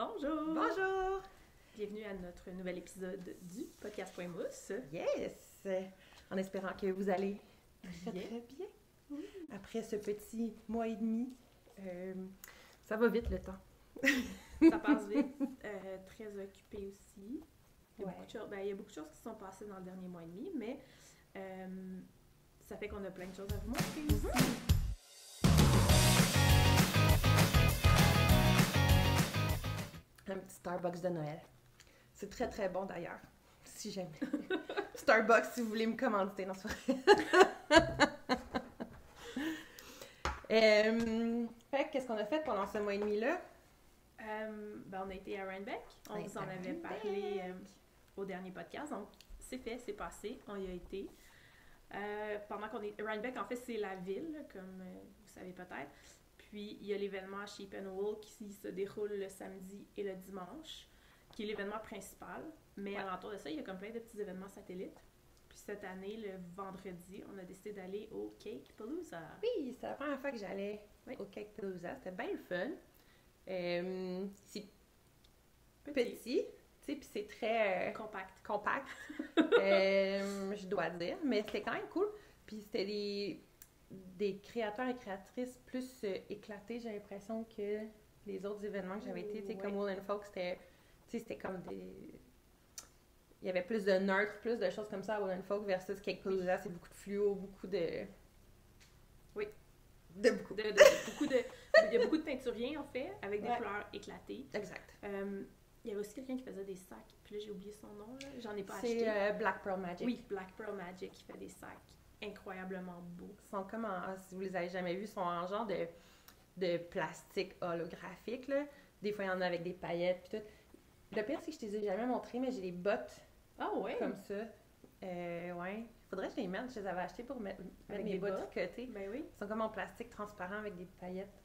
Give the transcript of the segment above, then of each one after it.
Bonjour! Bonjour! Bienvenue à notre nouvel épisode du podcast Point Mousse. Yes! En espérant que vous allez très Bien. très bien. Après ce petit mois et demi, ça va vite le temps. Ça passe vite. Très occupé aussi. Il y a Ouais. beaucoup de choses, il y a beaucoup de choses qui se sont passées dans le dernier mois et demi, mais ça fait qu'on a plein de choses à vous montrer aussi. Un petit Starbucks de Noël. C'est très très bon d'ailleurs. Si jamais. Starbucks, si vous voulez me commanditer dans ce Fait que qu'est-ce qu'on a fait pendant ce mois et demi-là? On a été à Rhinebeck. On Ouais, vous en à avait parlé au dernier podcast. Donc, c'est fait, c'est passé. On y a été. Pendant qu'on est... Rhinebeck, en fait, c'est la ville, comme vous savez peut-être. Puis, il y a l'événement Sheep and Wool qui se déroule le samedi et le dimanche, qui est l'événement principal. Mais Ouais. alentour de ça, il y a comme plein de petits événements satellites. Puis cette année, le vendredi, on a décidé d'aller au Cake Palooza. Oui, c'était la première fois que j'allais Oui. au Cake Palooza. C'était bien le fun. C'est Petit. petit, tu sais, puis c'est très Compact. compact, je dois dire, mais c'était quand même cool. Puis c'était des créateurs et créatrices plus éclatés, j'ai l'impression, que les autres événements que j'avais été, tu sais, Ouais. comme Wool and Folk, c'était comme des... Il y avait plus de nerds, plus de choses comme ça à Wool and Folk versus Cake Palooza, c'est beaucoup de fluo, beaucoup de... Oui. De beaucoup. Il y a beaucoup de teinturiers, en fait, avec des Ouais. couleurs éclatées. Exact. Il y avait aussi quelqu'un qui faisait des sacs. Puis là, j'ai oublié son nom, là. J'en ai pas acheté. C'est Black Pearl Magic. Oui, Black Pearl Magic qui fait des sacs incroyablement beaux. Ils sont comme si vous les avez jamais vus, ils sont en genre de plastique holographique, là. Des fois, il y en a avec des paillettes, puis tout. Le pire, c'est que je te les ai jamais montrés, mais j'ai des bottes Ah ouais? comme ça. Ouais. Faudrait que je les mette. Je les avais achetées pour mettre Avec mes des bottes bas? tricotées. Ben oui. Ils sont comme en plastique transparent avec des paillettes.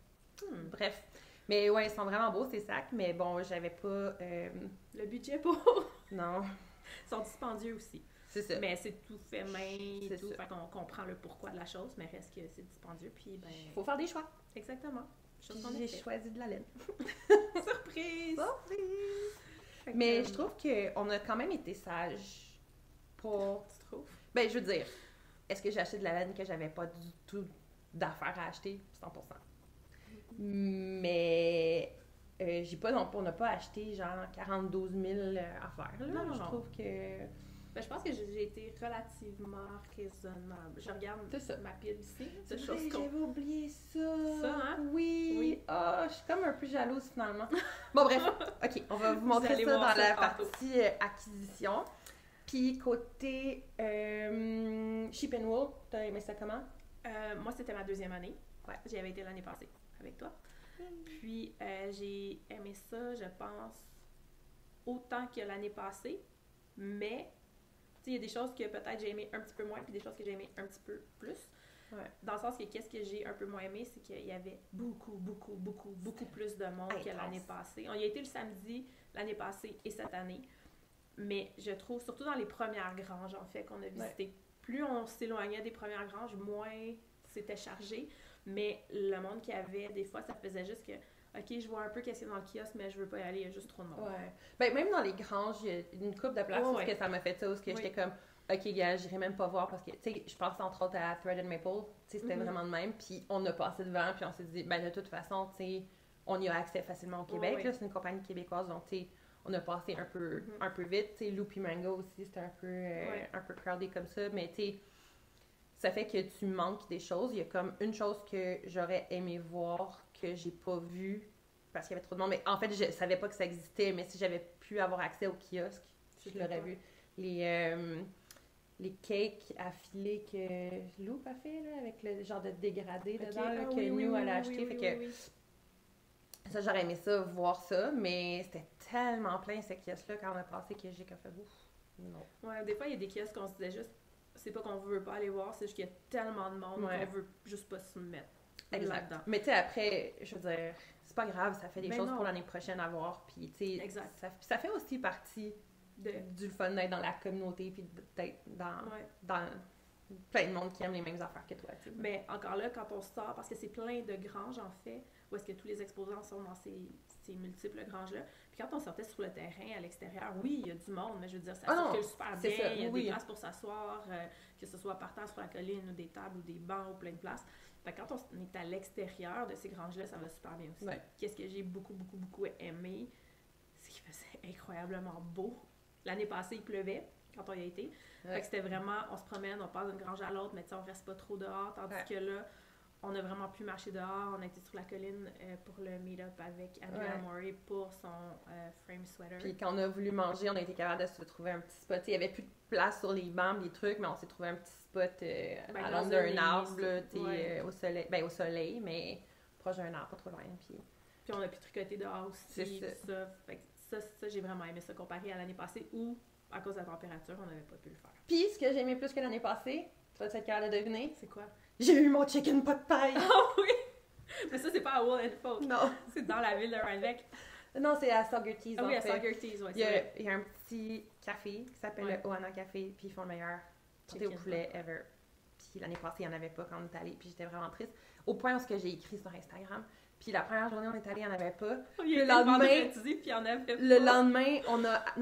Bref. Mais ouais, ils sont vraiment beaux, ces sacs, mais bon, j'avais pas... Le budget pour... Non, Ils sont dispendieux aussi. c'est ça. Mais c'est tout fait main et C'est tout. ça. Fait qu'on comprend le pourquoi de la chose, mais reste que c'est dispendieux. Puis ben... Faut faire des choix. Exactement. Puis Chose qu'on a j'ai fait. choisi de la laine. Surprise! Fait que, Mais je trouve qu'on a quand même été sages pour... Tu trouves? Ben, je veux dire, est-ce que j'ai acheté de la laine que j'avais pas du tout d'affaires à acheter? 100%. Mais on n'a pas acheté genre 42 000 affaires, là. Non, non, Je non. trouve que... Ben, je pense que j'ai été relativement raisonnable. Je regarde C'est ça. ma pile ici. C'est De vrai, choses qu'on... j'avais oublié ça. Ça, hein? Oui. Oui. Ah, je suis comme un peu jalouse finalement. Bon, bref. OK, on va vous montrer allez ça voir dans ça la tantôt. partie acquisition. Puis côté Sheep and Wool, t'as aimé ça comment? Moi, c'était ma deuxième année. Ouais. J'y avais été l'année passée avec toi. Puis, j'ai aimé ça, je pense, autant que l'année passée. Mais, tu sais, il y a des choses que peut-être j'ai aimé un petit peu moins, puis des choses que j'ai aimé un petit peu plus. Ouais. Dans le sens que qu'est-ce que j'ai un peu moins aimé, c'est qu'il y avait beaucoup plus de monde que Intense. l'année passée. On y a été le samedi l'année passée et cette année. Mais je trouve, surtout dans les premières granges, en fait, qu'on a visitées, plus on s'éloignait des premières granges, moins c'était chargé. Mais le monde qu'il y avait, des fois, ça faisait juste que, OK, je vois un peu qu'est-ce qu'il y a dans le kiosque, mais je veux pas y aller, il y a juste trop de monde. Ouais. Ben, même dans les granges, il y a une couple de places où Ouais. que ça m'a fait ça, où que Oui. j'étais comme, OK, gars, j'irai même pas voir parce que, tu sais, je pense entre autres à Thread and Maple, tu sais, c'était Mhm. vraiment de même. Puis on a passé devant, puis on s'est dit, ben, de toute façon, tu sais, on y a accès facilement au Québec, Ouais. là, c'est une compagnie québécoise, donc, tu sais, on a passé un peu vite. Tu sais, Loopy Mango aussi, c'était Ouais. un peu crowded comme ça, mais tu sais, ça fait que tu manques des choses. Il y a comme une chose que j'aurais aimé voir que j'ai pas vue parce qu'il y avait trop de monde. Mais en fait, je savais pas que ça existait, mais si j'avais pu avoir accès au kiosque, je C'était l'aurais quoi? vu. Les cakes affilés que Loop a fait, là, avec le genre de dégradé OK. dedans, là, Ah que oui, oui, nous, oui, elle a oui, acheté. oui, Fait oui, que oui. ça, j'aurais aimé ça, voir ça, mais c'était tellement plein, ces kiosques-là, quand on a passé, que j'ai fait ouf. Non. Ouais, des fois, il y a des kiosques qu'on se disait juste, c'est pas qu'on veut pas aller voir, c'est juste qu'il y a tellement de monde Ouais. qu'on veut juste pas se mettre Exact. là-dedans. Mais tu sais, après, je veux dire, c'est pas grave, ça fait des Mais choses non. pour l'année prochaine à voir. Puis, tu sais, Exact. ça fait aussi partie du fun d'être dans la communauté, puis d'être Ouais. dans plein de monde qui aime les mêmes affaires que toi, tu sais. Mais encore là, quand on sort, parce que c'est plein de granges en fait, où est-ce que tous les exposants sont dans ces multiples granges-là. Puis quand on sortait sur le terrain, à l'extérieur, oui, il y a du monde, mais je veux dire, ça Ah non, circule super c'est bien, ça, il y a oui. des places pour s'asseoir, que ce soit par terre sur la colline, ou des tables, ou des bancs, ou plein de places. Fait que quand on est à l'extérieur de ces granges-là, ça va super bien aussi. Ouais. Qu'est-ce que j'ai beaucoup, beaucoup, beaucoup aimé, c'est qu'il faisait incroyablement beau. L'année passée, il pleuvait quand on y a été. Fait que c'était vraiment, on se promène, on passe d'une grange à l'autre, mais tu sais, on reste pas trop dehors, tandis que là, on a vraiment pu marcher dehors. On a été sur la colline pour le meet-up avec Andrea Mori pour son frame sweater. Puis quand on a voulu manger, on a été capable de se trouver un petit spot. Il n'y avait plus de place sur les bancs, des trucs, mais on s'est trouvé un petit spot à l'ombre d'un arbre, là, au soleil, mais proche d'un arbre, pas trop loin. Puis on a pu tricoter dehors aussi. C'est ça. Fait que ça, j'ai vraiment aimé ça comparé à l'année passée où, à cause de la température, on n'avait pas pu le faire. Puis ce que j'ai aimé plus que l'année passée, tu vas être capable de deviner? C'est quoi? J'ai eu mon chicken pot pie! Ah oui! Mais ça, c'est pas à Wool and Folk. Non. C'est dans la ville de Rhinebeck. Non, c'est à Saugerties. Ah oui, à Saugerties, ouais. Il y a un petit café qui s'appelle le Oana Café, puis ils font le meilleur pâté au poulet ever. Puis l'année passée, il n'y en avait pas quand on est allé, puis j'étais vraiment triste. Au point où j'ai écrit sur Instagram. Puis la première journée, on est allé, il n'y en avait pas. Le lendemain, puis il y en avait pas. Le lendemain,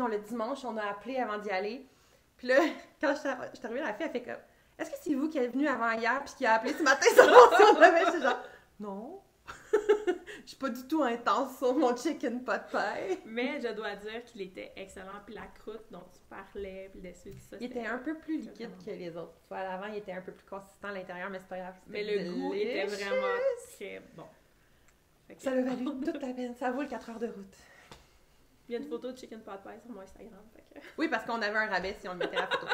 le dimanche, on a appelé avant d'y aller. Puis là, quand je suis arrivée, la fille, elle fait comme, est-ce que c'est vous qui êtes venu avant hier puis qui a appelé ce matin sur mon réveil? Je suis genre, non. Je suis pas du tout intense sur mon chicken pot pie. Mais je dois dire qu'il était excellent. Puis la croûte dont tu parlais, puis le dessus, tout ça. Il était un peu plus liquide que les autres. Tu vois, à l'avant, il était un peu plus consistant à l'intérieur, mais c'est pas grave. Mais le goût était vraiment très bon. Ça l'a valu toute la peine. Ça vaut le 4 heures de route. Il y a une photo de chicken pot pie sur mon Instagram. Oui, parce qu'on avait un rabais si on le mettait à la photo.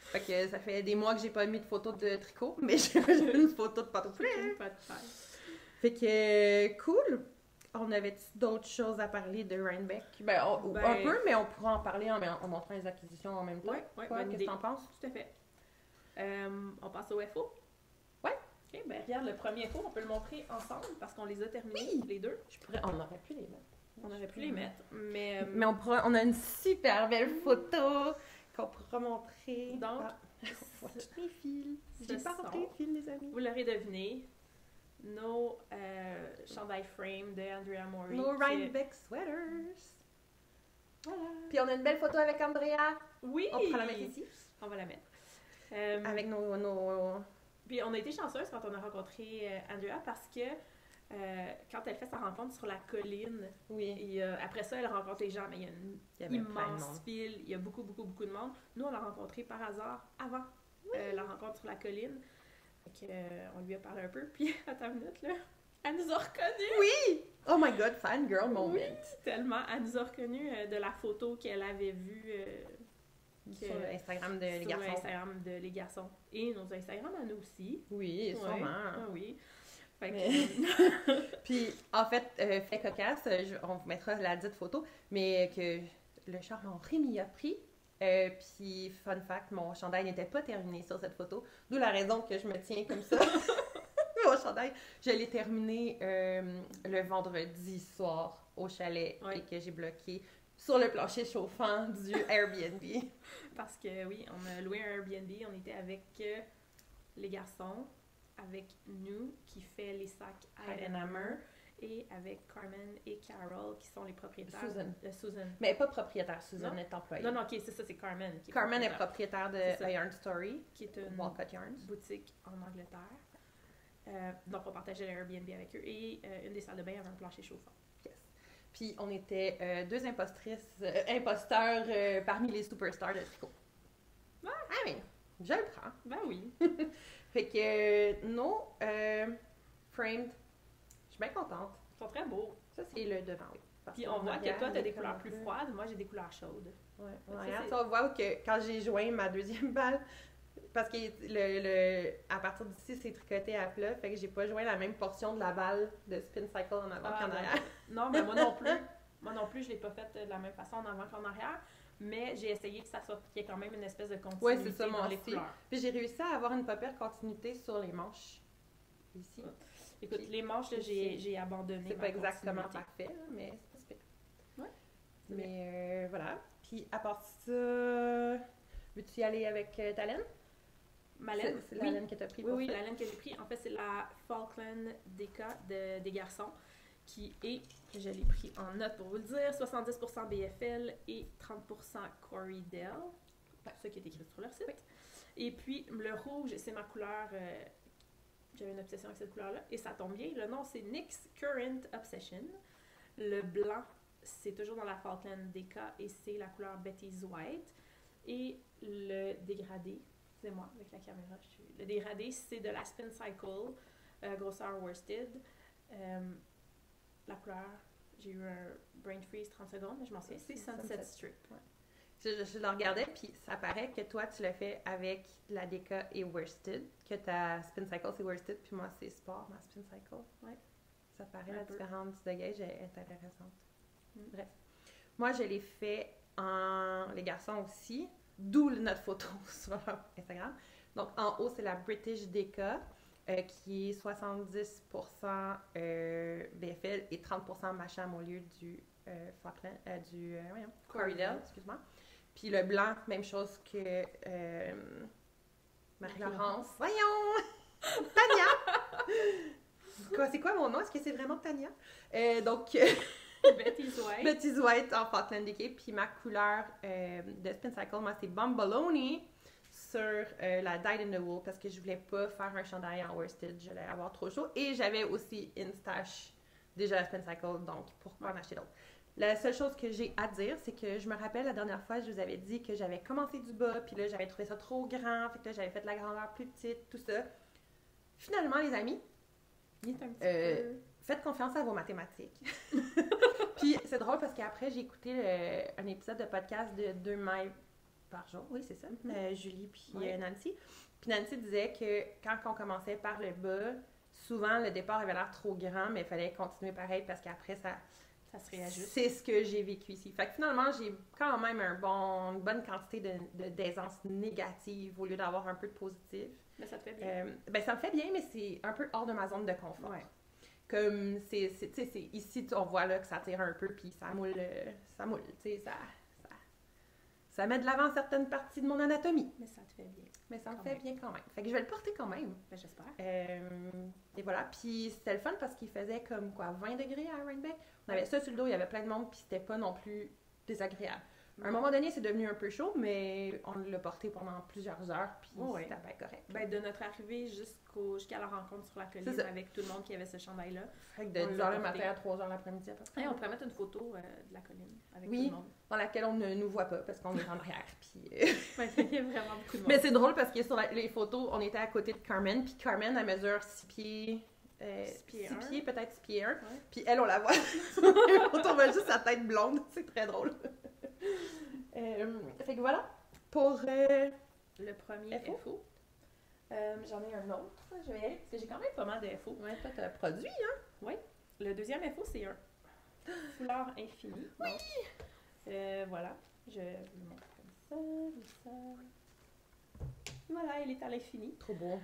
Fait que ça fait des mois que j'ai pas mis de photo de tricot, mais j'ai une photo de pâte au poulet. Chicken pot pie. Fait que, cool. On avait d'autres choses à parler de Rhinebeck? Un peu, mais on pourra en parler en montrant les acquisitions en même temps. Oui, qu'est-ce que t'en penses? Tout à fait. On passe au FO? Ouais. Ok, ben regarde, le premier FO, on peut le montrer ensemble parce qu'on les a terminés, les deux. On aurait pu les mettre. On aurait pu les mettre, mais on a une super belle photo qu'on pourra montrer. Donc, on voit toutes mes fils. J'ai pas rentré les fils, les amis. Vous l'aurez deviné, nos chandail frame de Andrea Mori. Nos Rhinebeck sweaters. Voilà. Puis on a une belle photo avec Andrea. Oui! On pourra la mettre ici. On va la mettre. Avec nos... Puis on a été chanceuse quand on a rencontré Andrea parce que quand elle fait sa rencontre sur la colline, et après ça, elle rencontre les gens, mais il y a une immense file, il y a beaucoup, beaucoup, beaucoup de monde. Nous, on l'a rencontrée par hasard avant la rencontre sur la colline. Donc, on lui a parlé un peu, puis attends une minute, là, elle nous a reconnus! Oui! Oh my god, fangirl moment! Oui, tellement! Elle nous a reconnus de la photo qu'elle avait vue sur l'Instagram de Les Garçons. Sur l'Instagram de Les Garçons. Et nos Instagrams à nous aussi. Oui, sûrement. Ah oui. Puis, en fait, fait cocasse, on vous mettra la dite photo, mais que le charmant Rémi a pris. Puis, fun fact, mon chandail n'était pas terminé sur cette photo, d'où la raison que je me tiens comme ça. Mon chandail, je l'ai terminé le vendredi soir au chalet et que j'ai bloqué sur le plancher chauffant du Airbnb. Parce que oui, on a loué un Airbnb, on était avec les garçons, avec nous qui fait les sacs Heidenhammer et avec Carmen et Carol qui sont les propriétaires. Susan. Mais pas propriétaire, Susan est employée. Non, ok, c'est ça, c'est Carmen. Carmen est propriétaire de Yarn Story, qui est une boutique en Angleterre. Donc on partageait l'Airbnb avec eux et une des salles de bain avait un plancher chauffant. Puis on était deux imposteurs parmi les superstars de tricot. Ah oui, je le prends. Ben oui. Fait que nos framed, je suis bien contente. Ils sont très beaux. Ça, c'est le devant, oui. Puis on voit que toi, tu as des couleurs plus froides, moi, j'ai des couleurs chaudes. Ouais. On voit que quand j'ai joint ma deuxième balle, parce que à partir d'ici, c'est tricoté à plat, fait que j'ai pas joint la même portion de la balle de spin cycle en avant qu'en arrière. Non, mais moi non plus. Moi non plus, je l'ai pas fait de la même façon en avant qu'en arrière. Mais j'ai essayé que ça soit qu'il y ait quand même une espèce de continuité dans les couleurs. Puis j'ai réussi à avoir une pas pire continuité sur les manches. Ici. Écoute, les manches, là, j'ai abandonné. C'est pas exactement parfait, là, mais c'est pas super. Ouais. Mais voilà. Puis à part ça, veux-tu y aller avec ta laine? Ma laine? C'est la laine que tu as pris pour la laine que j'ai pris. En fait, c'est la Falkland Deka des garçons, qui est, je l'ai pris en note pour vous le dire, 70% BFL et 30% Corriedale. C'est ça qui est écrit sur leur site. Oui. Et puis, le rouge, c'est ma couleur. J'avais une obsession avec cette couleur-là. Et ça tombe bien. Le nom, c'est NYX Current Obsession. Le blanc, c'est toujours dans la Falkland DK et c'est la couleur Betty's White. Et le dégradé, c'est moi avec la caméra. Le dégradé, c'est de la Spin Cycle, grosseur worsted. La couleur, j'ai eu un brain freeze 30 secondes, mais je m'en souviens, c'est Sunset Strip. Ouais. Je le regardais, puis ça paraît que toi, tu le fais avec la DK et worsted, que ta Spin Cycle, c'est worsted, puis moi, c'est sport, ma Spin Cycle. Ouais. Ça paraît, la différence de gauge est intéressante. Bref. Moi, je l'ai fait en... Les garçons aussi, d'où notre photo sur Instagram. Donc, en haut, c'est la British DK, qui est 70% BFL et 30% Macham au lieu du Falkland, Corriedale, excuse-moi. Puis le blanc, même chose que Marie-Laurence. Voyons! Tania! C'est quoi mon nom? Est-ce que c'est vraiment Tania? Donc, Betty's White. Betty's White en Falkland DK. Puis ma couleur de Spin Cycle, moi, c'est Bomboloni sur la Dyed in the Wool parce que je voulais pas faire un chandail en worsted. J'allais avoir trop chaud. Et j'avais aussi une stash déjà la Spin Cycle, donc pourquoi en acheter d'autres? La seule chose que j'ai à dire, c'est que je me rappelle la dernière fois, je vous avais dit que j'avais commencé du bas, puis là, j'avais trouvé ça trop grand, fait que là, j'avais fait la grandeur plus petite, tout ça. Finalement, les amis, faites confiance à vos mathématiques. Puis c'est drôle parce qu'après, j'ai écouté un épisode de podcast de 2 mailles par jour, oui, c'est ça, Julie puis Nancy. Puis Nancy disait que quand on commençait par le bas, souvent, le départ avait l'air trop grand, mais il fallait continuer pareil parce qu'après, ça se réajuste. C'est ce que j'ai vécu ici. Fait que finalement, j'ai quand même une bonne quantité d'aisance négative au lieu d'avoir un peu de positif. Mais ça te fait bien. Ça me fait bien, mais c'est un peu hors de ma zone de confort. Ouais. Comme, ici, on voit là que ça tire un peu, puis ça moule, tu sais, ça met de l'avant certaines parties de mon anatomie. Mais ça te fait bien. Mais ça me fait bien quand même. Fait que je vais le porter quand même. Ben, j'espère. Et voilà. Puis c'était le fun parce qu'il faisait comme 20 degrés à Rhinebeck. On avait ça sur le dos, il y avait plein de monde, puis c'était pas non plus désagréable. À un moment donné, c'est devenu un peu chaud, mais on l'a porté pendant plusieurs heures, puis c'était bien correct. Ben, de notre arrivée jusqu'à la rencontre sur la colline avec tout le monde qui avait ce chandail-là. Fait que de 10h le matin à 3h l'après-midi à peu près. On pourrait mettre une photo de la colline avec tout le monde. Dans laquelle on ne nous voit pas parce qu'on est en arrière. Puis, il y a vraiment beaucoup de monde. Mais c'est drôle parce que sur les photos, on était à côté de Carmen, puis Carmen, elle mesure 6 pieds. 6 pieds, peut-être 6 pieds 1. Ouais. Puis elle, on la voit. On voit juste sa tête blonde. C'est très drôle. Fait que voilà. Pour le premier FO. J'en ai un autre. Je vais y aller parce que j'ai quand même pas mal de FO. Ouais, toi, t'as produit, hein? Oui. Le deuxième FO, c'est un foulard infini. Oui! Donc, voilà. Je vous le montre comme ça. Voilà, il est à l'infini. Trop beau.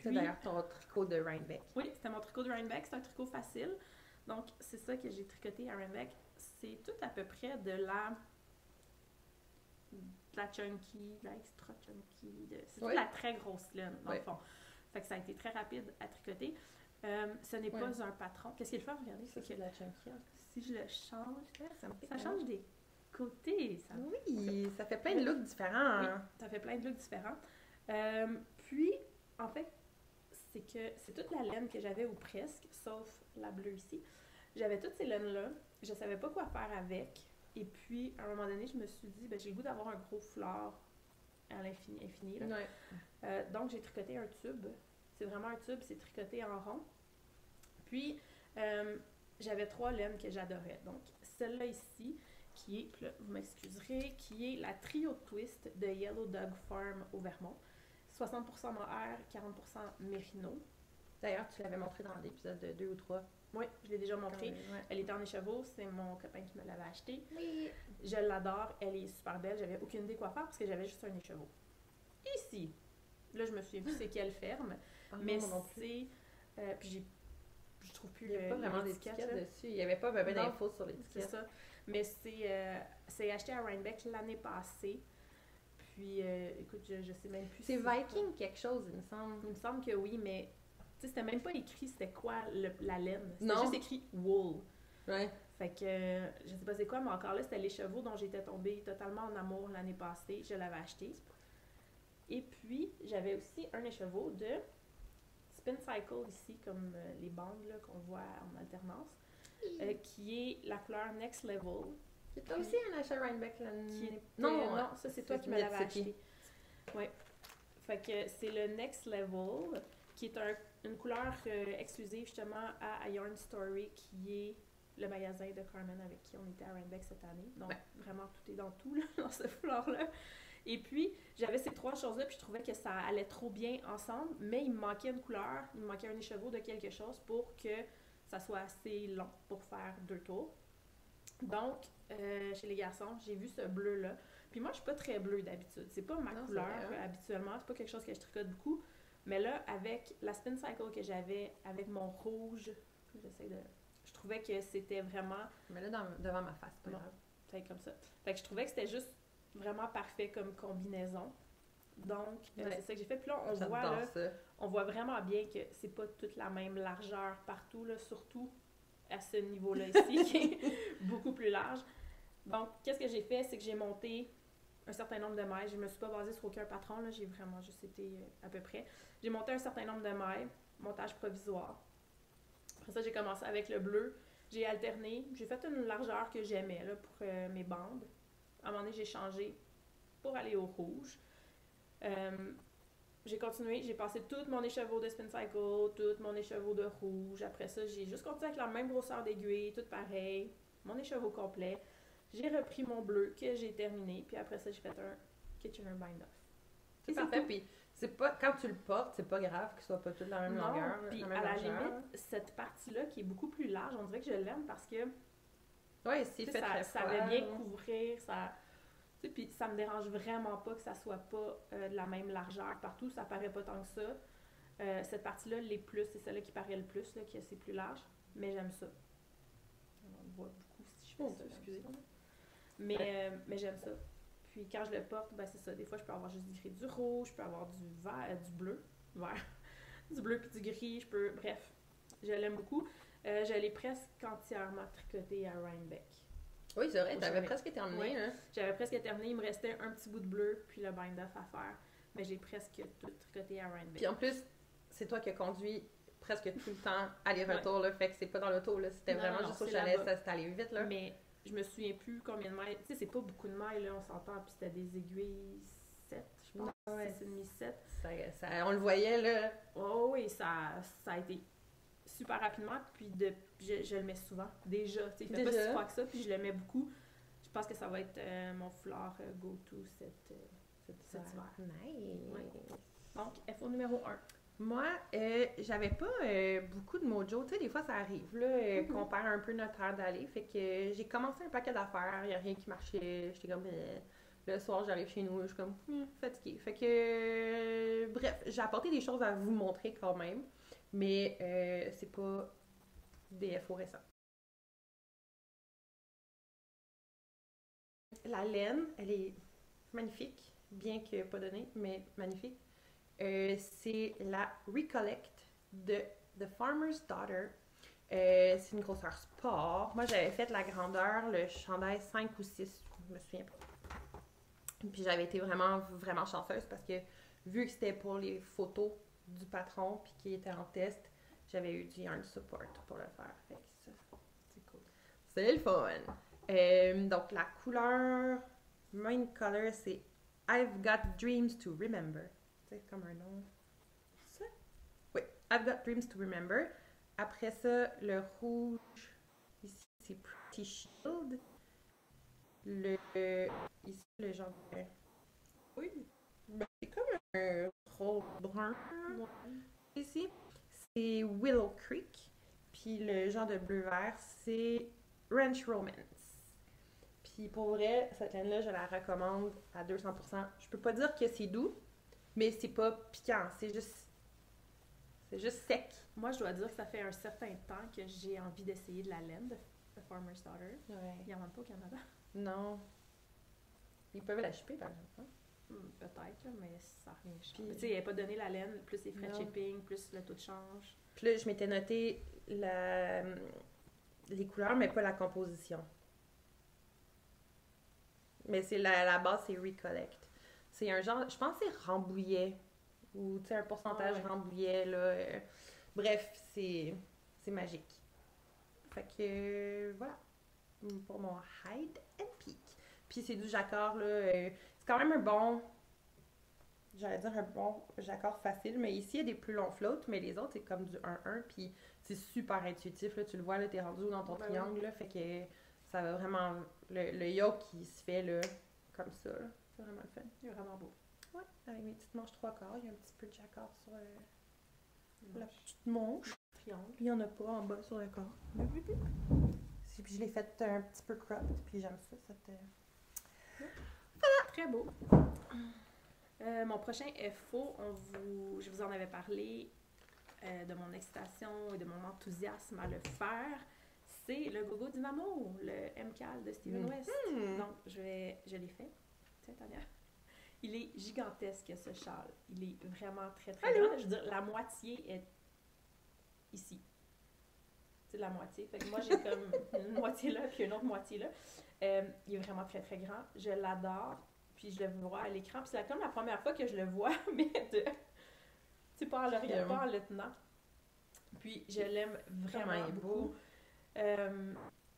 C'est d'ailleurs ton tricot de Rhinebeck. Oui, c'était mon tricot de Rhinebeck. C'est un tricot facile. Donc, c'est ça que j'ai tricoté à Rhinebeck. C'est tout à peu près de la chunky, de la extra chunky. C'est toute la très grosse laine, dans le fond. Fait que ça a été très rapide à tricoter. Ce n'est pas un patron. Qu'est-ce qu'il fait? Regardez. C'est de la chunky. Si je le change, ça change des côtés. Ça. Oui, ça fait plein de looks différents. Oui, ça fait plein de looks différents. Puis, en fait, c'est que c'est toute la laine que j'avais, ou presque, sauf la bleue ici. J'avais toutes ces laines-là. Je savais pas quoi faire avec. Et puis, à un moment donné, je me suis dit, j'ai le goût d'avoir un gros foulard à l'infini. Donc, j'ai tricoté un tube. C'est vraiment un tube, c'est tricoté en rond. Puis, j'avais 3 laines que j'adorais. Donc, celle-là ici, qui est, puis là, vous m'excuserez, qui est la Trio Twist de Yellow Dog Farm au Vermont. 60% mohair, 40% mérino. D'ailleurs, tu l'avais montré dans l'épisode 2 ou 3. Oui, je l'ai déjà montré. Elle était en écheveau, c'est mon copain qui me l'avait achetée. Oui. Je l'adore, elle est super belle. J'avais aucune idée quoi faire parce que j'avais juste un écheveau. Ici, là, je me souviens plus c'est quelle ferme, mais c'est... puis je trouve plus... Il n'y a pas vraiment d'étiquette dessus. Il n'y avait pas vraiment d'infos sur l'étiquette. C'est ça. Mais c'est acheté à Rhinebeck l'année passée. Puis, écoute, je sais même plus. C'est Viking quelque chose, il me semble. Il me semble que oui, mais sais, c'était même pas écrit c'était quoi la laine. C'était Non. juste écrit wool. Ouais. Fait que je sais pas c'est quoi, mais encore là, c'était l'écheveau dont j'étais tombée totalement en amour l'année passée. Je l'avais acheté. Et puis, j'avais aussi un écheveau de Spin Cycle ici, comme les bandes là, qu'on voit en alternance, qui est la couleur Next Level. T'as aussi un achat Rhinebeck l'année... Non, ça c'est toi qui me l'avais City. acheté. Ouais. Fait que c'est le Next Level, qui est une couleur exclusive justement à Yarn Story, qui est le magasin de Carmen avec qui on était à Rhinebeck cette année. Donc vraiment tout est dans tout là, dans ce foulard-là. Et puis j'avais ces trois choses-là, puis je trouvais que ça allait trop bien ensemble, mais il me manquait une couleur, il me manquait un écheveau de quelque chose pour que ça soit assez long pour faire 2 tours. Donc, chez les garçons, j'ai vu ce bleu-là. Puis moi, je suis pas très bleue d'habitude. C'est pas ma couleur habituellement. C'est pas quelque chose que je tricote beaucoup. Mais là, avec la Spin Cycle que j'avais, avec mon rouge, je trouvais que c'était vraiment... Mais là, devant ma face, pas grave. C'est comme ça. Fait que je trouvais que c'était juste vraiment parfait comme combinaison. Donc, c'est ça que j'ai fait. Puis là, on voit vraiment bien que c'est pas toute la même largeur partout, là, surtout à ce niveau-là ici, qui est beaucoup plus large. Donc, qu'est-ce que j'ai fait? C'est que j'ai monté un certain nombre de mailles. Je ne me suis pas basée sur aucun patron, là. J'ai vraiment juste été à peu près. J'ai monté un certain nombre de mailles, montage provisoire. Après ça, j'ai commencé avec le bleu. J'ai alterné. J'ai fait une largeur que j'aimais là, pour mes bandes. À un moment donné, j'ai changé pour aller au rouge. J'ai continué, j'ai passé tout mon écheveau de Spin Cycle, tout mon écheveau de rouge. Après ça, j'ai juste continué avec la même grosseur d'aiguille, tout pareil, mon écheveau complet. J'ai repris mon bleu que j'ai terminé, puis après ça, j'ai fait un Kitchener Bind-Off. C'est parfait, puis c'est pas, quand tu le portes, c'est pas grave que ce soit pas toute la même longueur. Puis à la limite, cette partie-là qui est beaucoup plus large, on dirait que je l'aime parce que ça va bien couvrir, ça... Puis ça me dérange vraiment pas que ça soit pas de la même largeur partout, ça paraît pas tant que ça. Cette partie-là, les plus, c'est celle-là qui paraît le plus, là, que c'est plus large, mais j'aime ça. On le voit beaucoup si je fais ça, excusez. Mais j'aime ça. Puis quand je le porte, ben c'est ça, des fois je peux avoir juste du rouge, je peux avoir du vert, du bleu, du bleu puis du gris, bref, je l'aime beaucoup. Je l'ai presque entièrement tricoté à Rhinebeck. Oui, c'est vrai, t'avais presque terminé. Oui, j'avais presque terminé. Il me restait un petit bout de bleu puis le bind-off à faire. Mais j'ai presque tout tricoté à Rhinebeck. Puis en plus, c'est toi qui as conduit presque tout le temps aller-retour, là. Fait que c'est pas dans l'auto, là. C'était vraiment juste au chalet, ça s'est allé vite, là. Mais je me souviens plus combien de mailles. Tu sais, c'est pas beaucoup de mailles, là, on s'entend. Puis c'était des aiguilles 7, je pense. C'est une 7. On le voyait, là. Oh oui, ça a été super rapidement, puis je le mets souvent, déjà, tu sais, il fait pas si froid que ça, puis je le mets beaucoup. Je pense que ça va être mon foulard go-to cet hiver. Nice! Ouais. Donc, FO numéro 1. Moi, j'avais pas beaucoup de mojo, tu sais, des fois ça arrive, là, qu'on perd un peu notre heure d'aller, fait que j'ai commencé un paquet d'affaires, il y a rien qui marchait, j'étais comme... Le soir, j'arrive chez nous, je suis comme fatiguée. Fait que, bref, j'ai apporté des choses à vous montrer quand même. Mais c'est pas des FO récents. La laine, elle est magnifique, bien que pas donnée, mais magnifique. C'est la Recollect de The Farmer's Daughter. C'est une grosseur sport. Moi, j'avais fait la grandeur, le chandail 5 ou 6, je me souviens pas. Puis j'avais été vraiment, vraiment chanceuse parce que vu que c'était pour les photos du patron puis qui était en test, j'avais eu du yarn support pour le faire. Fait que ça, c'est cool. C'est le fun. Donc la couleur, main color, c'est I've Got Dreams to Remember. C'est comme un nom. Ça? Oui, I've Got Dreams to Remember. Après ça, le rouge, ici, c'est Pretty Shield. Ici, le genre de... Oui, c'est comme un rose brun. Ici, c'est Willow Creek. Puis le genre de bleu-vert, c'est Ranch Romance. Puis pour vrai, cette laine-là, je la recommande à 200%. Je peux pas dire que c'est doux, mais c'est pas piquant. C'est juste sec. Moi, je dois dire que ça fait un certain temps que j'ai envie d'essayer de la laine de Farmer's Daughter. Ouais. Il n'y en a pas au Canada. Non. Ils peuvent la shipper, par exemple. Peut-être, là, mais ça n'a rien changé. Puis- Tu sais, il n'avait pas donné la laine, plus les frais de Non. shipping, plus le taux de change. Puis là, je m'étais noté les couleurs, mais pas la composition. Mais c'est la base, c'est Recollect. C'est un genre, je pense que c'est Rambouillet. Ou, tu sais, un pourcentage Ah ouais. Rambouillet, là. Bref, c'est magique. Fait que, voilà. Pour mon Hide and Peak. Puis c'est du jacquard, là. C'est quand même un bon... J'allais dire un bon jacquard facile, mais ici, il y a des plus longs floats, mais les autres, c'est comme du 1-1, puis c'est super intuitif, là. Tu le vois, là, t'es rendu dans ton Ben triangle, là. Fait que ça va vraiment... Le yoke qui se fait, là, comme ça, là. C'est vraiment le fun. Il est vraiment beau. Ouais, avec mes petites manches 3/4, il y a un petit peu de jacquard sur la Manche. petite manche. Triangle. Il n'y en a pas en bas sur le corps. Puis je l'ai fait un petit peu cropped, puis j'aime ça, cette... Très beau. Mon prochain FO, je vous en avais parlé de mon excitation et de mon enthousiasme à le faire. C'est le Gogo Dynamo, le MCAL de Steven West. Donc, je l'ai fait. Tiens, Tania. Il est gigantesque, ce châle. Il est vraiment très, très grand. Je veux dire, la moitié est ici. C'est la moitié. Fait que moi, j'ai comme une moitié là, puis une autre moitié là. Il est vraiment très, très grand. Je l'adore. Puis je le vois à l'écran. Puis c'est comme la première fois que je le vois, mais de... Tu sais, pas en le regardant, pas en le tenant. Puis je l'aime vraiment il est beaucoup.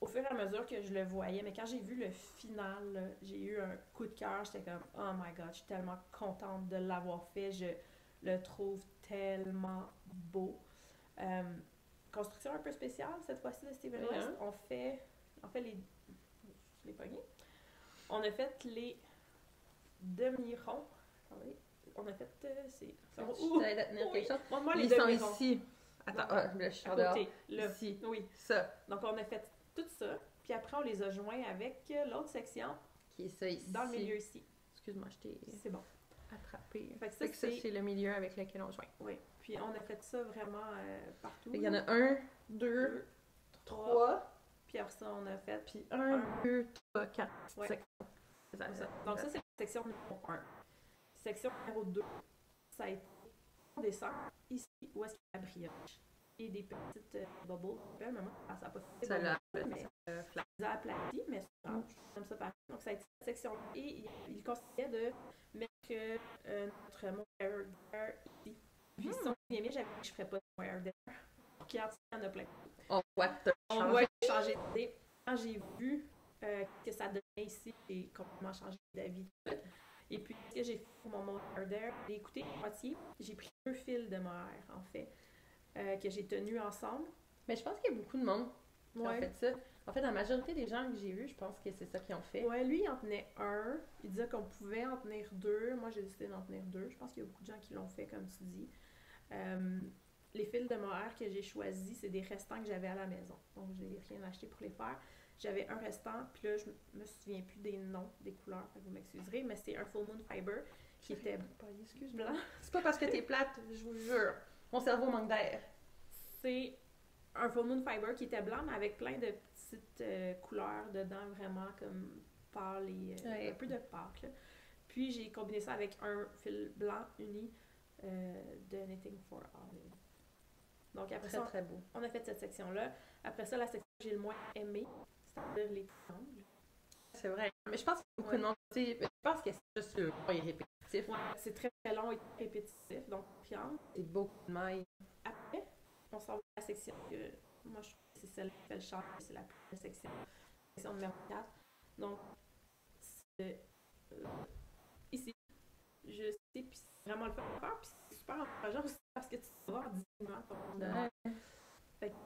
Au fur et à mesure que je le voyais, mais quand j'ai vu le final, là, j'ai eu un coup de cœur. J'étais comme, oh my god, je suis tellement contente de l'avoir fait. Je le trouve tellement beau. Construction un peu spéciale cette fois-ci de Steven West. On fait les... Je l'ai pogné. On a fait les demi-ronds. Attendez. On a fait... Tu allais te tenir quelque chose? Moi, les Ils sont demi-ronds. ici. Attends, Non. là, je suis À en dehors. côté. Là. Ici. Oui. Ça. Donc, on a fait tout ça. Puis après, on les a joints avec l'autre section Qui est ça ici. dans le milieu ici. Excuse-moi, je t'ai C'est bon. attrapé. Fait que Fait que ça, c'est le milieu avec lequel on joint. Oui. Puis on a fait ça vraiment partout. Il y en a 1, 2, 3. Puis après ça, on a fait... Puis 1, 2, 3, 4. Ouais. C'est ça. Donc ça, c'est la section numéro 1. Section numéro 2, ça a été... On descend ici, où est-ce qu'il y a la brioche. Et des petites bubbles. Mais moi, ça n'a pas fait Ça l'a mais ça a aplati, mais c'est grave. Comme ça, pareil. Donc ça a été cette section. Et il consistait de mettre notre mohair d'air ici. Puis si on bien mis, j'avais dit que je ne ferais pas de mohair d'air. Puis il y en a plein. On va changer d'idée. Quand j'ai vu que ça donnait ici, j'ai complètement changé d'avis. Et puis, ce que j'ai fait pour mon mohair d'air, j'ai écouté la moitié. J'ai pris 2 fils de mohair, en fait, que j'ai tenus ensemble. Mais je pense qu'il y a beaucoup de monde qui ont Ouais. fait ça. En fait, la majorité des gens que j'ai vus, je pense que c'est ça qu'ils ont fait. Ouais, lui, il en tenait un. Il disait qu'on pouvait en tenir 2. Moi, j'ai décidé d'en tenir 2. Je pense qu'il y a beaucoup de gens qui l'ont fait, comme tu dis. Les fils de mohair que j'ai choisis, c'est des restants que j'avais à la maison. Donc, je n'ai rien acheté pour les faire. J'avais un restant, puis là, je me souviens plus des noms, des couleurs, vous m'excuserez, mais c'est un Full Moon Fiber qui était blanc. C'est pas parce que t'es plate, je vous jure. Mon cerveau manque d'air. C'est un Full Moon Fiber qui était blanc, mais avec plein de petites couleurs dedans, vraiment comme pâle et un peu de pâte. Puis j'ai combiné ça avec un fil blanc uni de Knitting for All. Donc après ça, Très beau. on a fait cette section-là. Après ça, la section que j'ai le moins aimée, c'est-à-dire les triangles. C'est vrai. Mais je pense qu'il y a beaucoup de monde. Je pense que c'est juste le long et répétitif. Ouais, c'est très très long et répétitif, donc triangle. C'est beaucoup de mailles. Après, on s'en va à la section que moi je trouve que c'est celle qui fait le chant, c'est la plus belle section. Section numéro 4. Donc, c'est ici. Je sais, puis c'est vraiment le fun à faire, puis c'est super encourageant aussi parce que tu vas voir dignement ton mohair. Fait que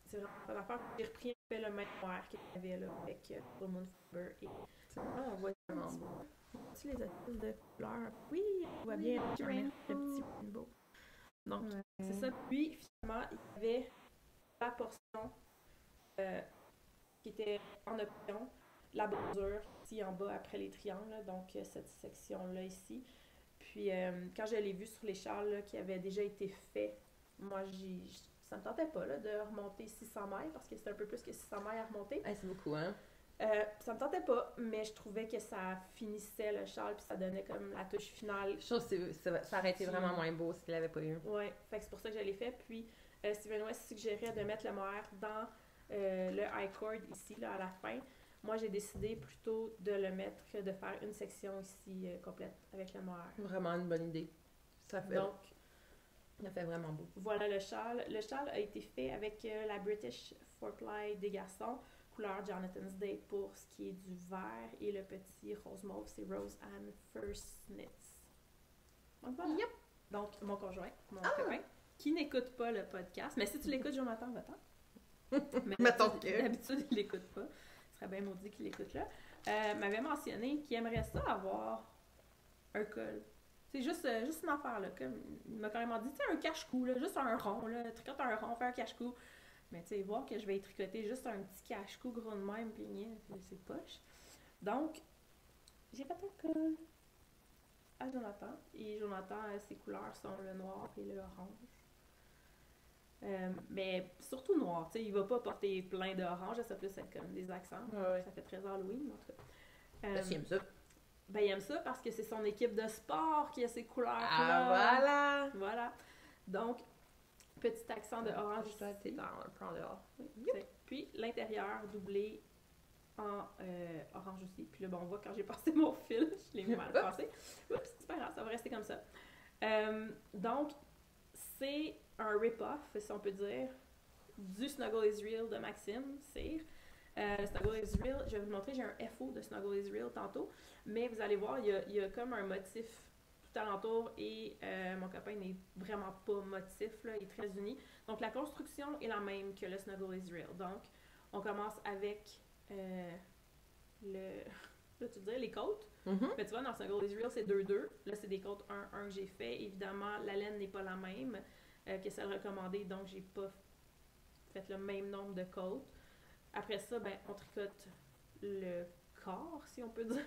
c'est vraiment le fun à faire. J'ai repris un peu le même mohair qu'il y avait là avec Full Moon Fiber et là, on voit vraiment beau. tu les astuces de couleurs. Oui, on voit bien le petit rainbow. Donc, c'est ça. Puis, finalement, il y avait la portion qui était en option, la bordure ici en bas après les triangles, là, donc cette section-là ici. Puis, quand je l'ai vu sur les châles là, qui avaient déjà été faits, moi, ça me tentait pas là, de remonter 600 mailles parce que c'est un peu plus que 600 mailles à remonter. Hey, c'est beaucoup, hein? Ça me tentait pas, mais je trouvais que ça finissait le châle puis ça donnait comme la touche finale. Je trouve que ça aurait été vraiment moins beau s'il l'avait pas eu. Ouais, fait que c'est pour ça que je l'ai fait. Puis Steven West suggérait de mettre le mohair dans le high cord ici, là, à la fin. Moi, j'ai décidé plutôt de le mettre que de faire une section ici complète avec le mohair. Vraiment une bonne idée. Ça fait vraiment beau. Voilà le châle. Le châle a été fait avec la British 4-ply des garçons, couleur Jonathan's Day pour ce qui est du vert, et le petit rose mauve, c'est Rose Ann First Knits. Donc voilà. Yep. Donc, mon conjoint, mon copain, qui n'écoute pas le podcast, mais si tu l'écoutes, Jonathan, va-t'en. Mais mettons que... d'habitude, il l'écoute pas. Ce serait bien maudit qu'il l'écoute là. M'avait mentionné qu'il aimerait ça avoir un col. C'est juste une affaire, là. Comme, il m'a carrément dit, tu sais, un cache-cou, là, juste un rond, là. Tricote un rond, fais un cache-cou. Mais tu sais, voir que je vais y tricoter juste un petit cache-cou gros de même, puis c'est poche. Donc, j'ai fait un col à Jonathan. Et Jonathan, ses couleurs sont le noir et le orange. Mais surtout noir, tu sais, il va pas porter plein d'orange, ça va plus être comme des accents. Ouais. Ça fait très Halloween, en tout cas. Parce qu'il aime ça. Ben, il aime ça parce que c'est son équipe de sport qui a ces couleurs-là. Ah, voilà! Voilà. Donc, petit accent de orange ici. C'est un peu en dehors. Yep. Puis, l'intérieur doublé en orange aussi. Puis là, bon, on voit quand j'ai passé mon fil, je l'ai mal passé. Oups, c'est pas grave, ça va rester comme ça. Donc, c'est un rip-off, si on peut dire, du Snuggle is Real de Maxime Cyr. Snuggle is Real, je vais vous montrer, j'ai un FO de Snuggle is Real tantôt, mais vous allez voir, il y a comme un motif tout alentour et mon copain n'est vraiment pas motif, là, il est très uni. Donc la construction est la même que le Snuggle is Real. Donc on commence avec là tu dis les côtes, mais tu vois dans Snuggle is Real c'est 2-2, là c'est des côtes 1-1 que j'ai fait. Évidemment la laine n'est pas la même que celle recommandée, donc j'ai pas fait le même nombre de côtes. Après ça, ben, on tricote le corps, si on peut dire,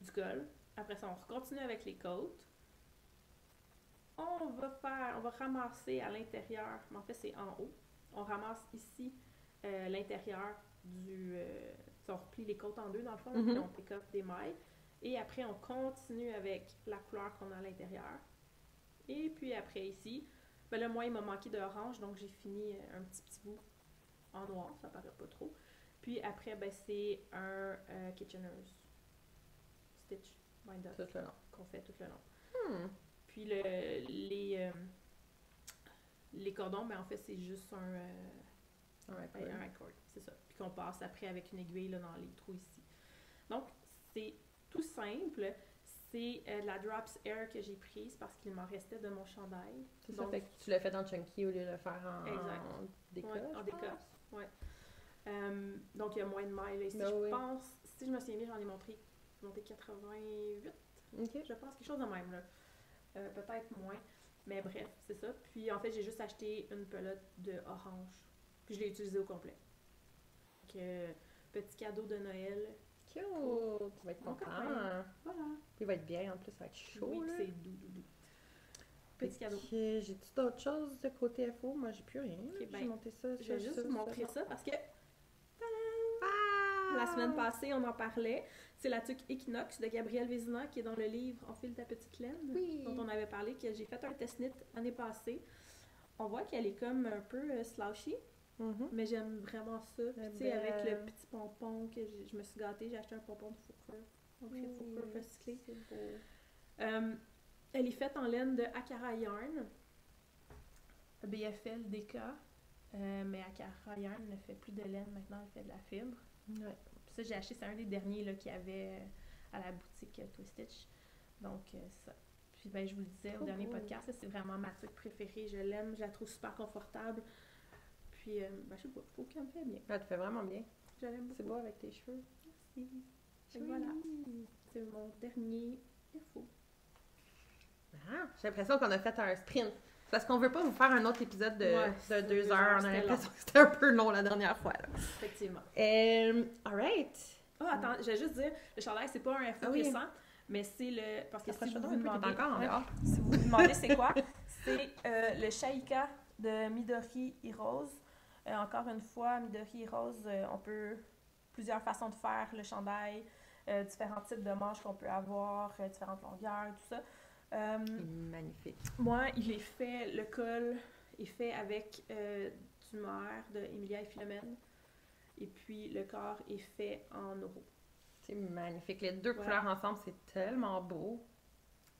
du col. Après ça, on continue avec les côtes. On va ramasser à l'intérieur, mais en fait, c'est en haut. On ramasse ici l'intérieur du... on replie les côtes en deux, dans le fond, puis on pick up des mailles. Et après, on continue avec la couleur qu'on a à l'intérieur. Et puis après, ici... Ben là, moi, il m'a manqué d'orange, donc j'ai fini un petit bout en noir, ça paraît pas trop. Puis après, ben c'est un Kitchener's Stitch Bind-Up qu'on fait tout le long. Puis les cordons, ben en fait, c'est juste un ragcord, c'est ça. Puis qu'on passe après avec une aiguille là, dans les trous ici. Donc, c'est tout simple. C'est de la Drops Air que j'ai prise parce qu'il m'en restait de mon chandail. C'est ça, fait que tu l'as fait en chunky au lieu de le faire en décoche. Ouais, en décoche, ouais. Donc, il y a moins de mailles là, ici. Ben je pense, si je me souviens bien, j'en ai monté 88. Okay. Je pense, quelque chose de même, là. Peut-être moins. Mais bref, c'est ça. Puis, en fait, j'ai juste acheté une pelote de orange. Puis, je l'ai utilisée au complet. Donc, petit cadeau de Noël. Cute! Tu vas être content. Voilà. Puis il va être bien, en plus, ça va être chaud. Oui, là. c'est doux. Petit cadeau. J'ai-tu d'autres choses de côté FO? Moi, j'ai plus rien. Okay, j'ai monté ça. Je vais juste vous montrer ça parce que Ah! la semaine passée, on en parlait. C'est la tuque Equinox de Gabrielle Vézina qui est dans le livre Enfile ta petite laine, dont on avait parlé, que j'ai fait un test knit l'année passée. On voit qu'elle est comme un peu slouchy. Mais j'aime vraiment ça. Puis, tu sais, avec le petit pompon que je me suis gâtée, j'ai acheté un pompon de Foucre. Donc, Foucre recyclé. C'est beau. Elle est faite en laine de Akara Yarn. BFL DK. Mais Akara Yarn ne fait plus de laine maintenant, elle fait de la fibre. Ouais. Puis ça, j'ai acheté, c'est un des derniers là, qu'il y avait à la boutique Twistitch. Donc, ça. Puis, ben, je vous le disais au dernier podcast, c'est vraiment ma tuque préférée. Je l'aime, je la trouve super confortable. Puis, ben, je sais pas, je trouve qu'elle me fait bien. Elle te fait vraiment bien. Je l'aime beaucoup. C'est beau avec tes cheveux. Merci. Et voilà. C'est mon dernier info. Ah, j'ai l'impression qu'on a fait un sprint. Parce qu'on veut pas vous faire un autre épisode de 2 heures. On a l'impression que c'était un peu long la dernière fois. Là. Effectivement. Alright. Oh, attends, je vais juste dire, le chandail, c'est pas un info récent, mais c'est le... Parce que si vous vous demandez... Si vous vous demandez c'est quoi, c'est le Shaika de Midori Hirose. Encore une fois, Midori Rose, on peut... Plusieurs façons de faire le chandail, différents types de manches qu'on peut avoir, différentes longueurs, tout ça. Il est magnifique. Moi, le col est fait avec du mohair de Emilia et Philomène. Et puis, le corps est fait en oro. C'est magnifique. Les deux couleurs ensemble, c'est tellement beau.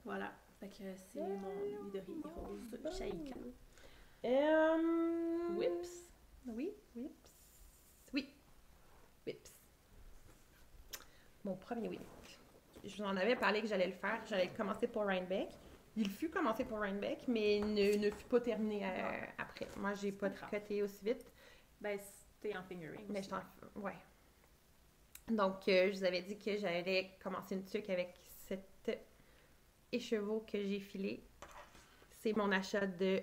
Voilà. Fait que c'est mon Midori Rose Shaika. Whips. Oui, Whips. Oui, Whips. Mon premier whip. Je vous en avais parlé que j'allais le faire. J'allais commencer pour Rhinebeck. Il fut commencé pour Rhinebeck, mais ne fut pas terminé après. Moi, j'ai pas tricoté aussi vite. Ben, c'était en fingering. Mais j'étais en... Ouais. Donc, je vous avais dit que j'allais commencer une tuque avec cet écheveau que j'ai filé. C'est mon achat de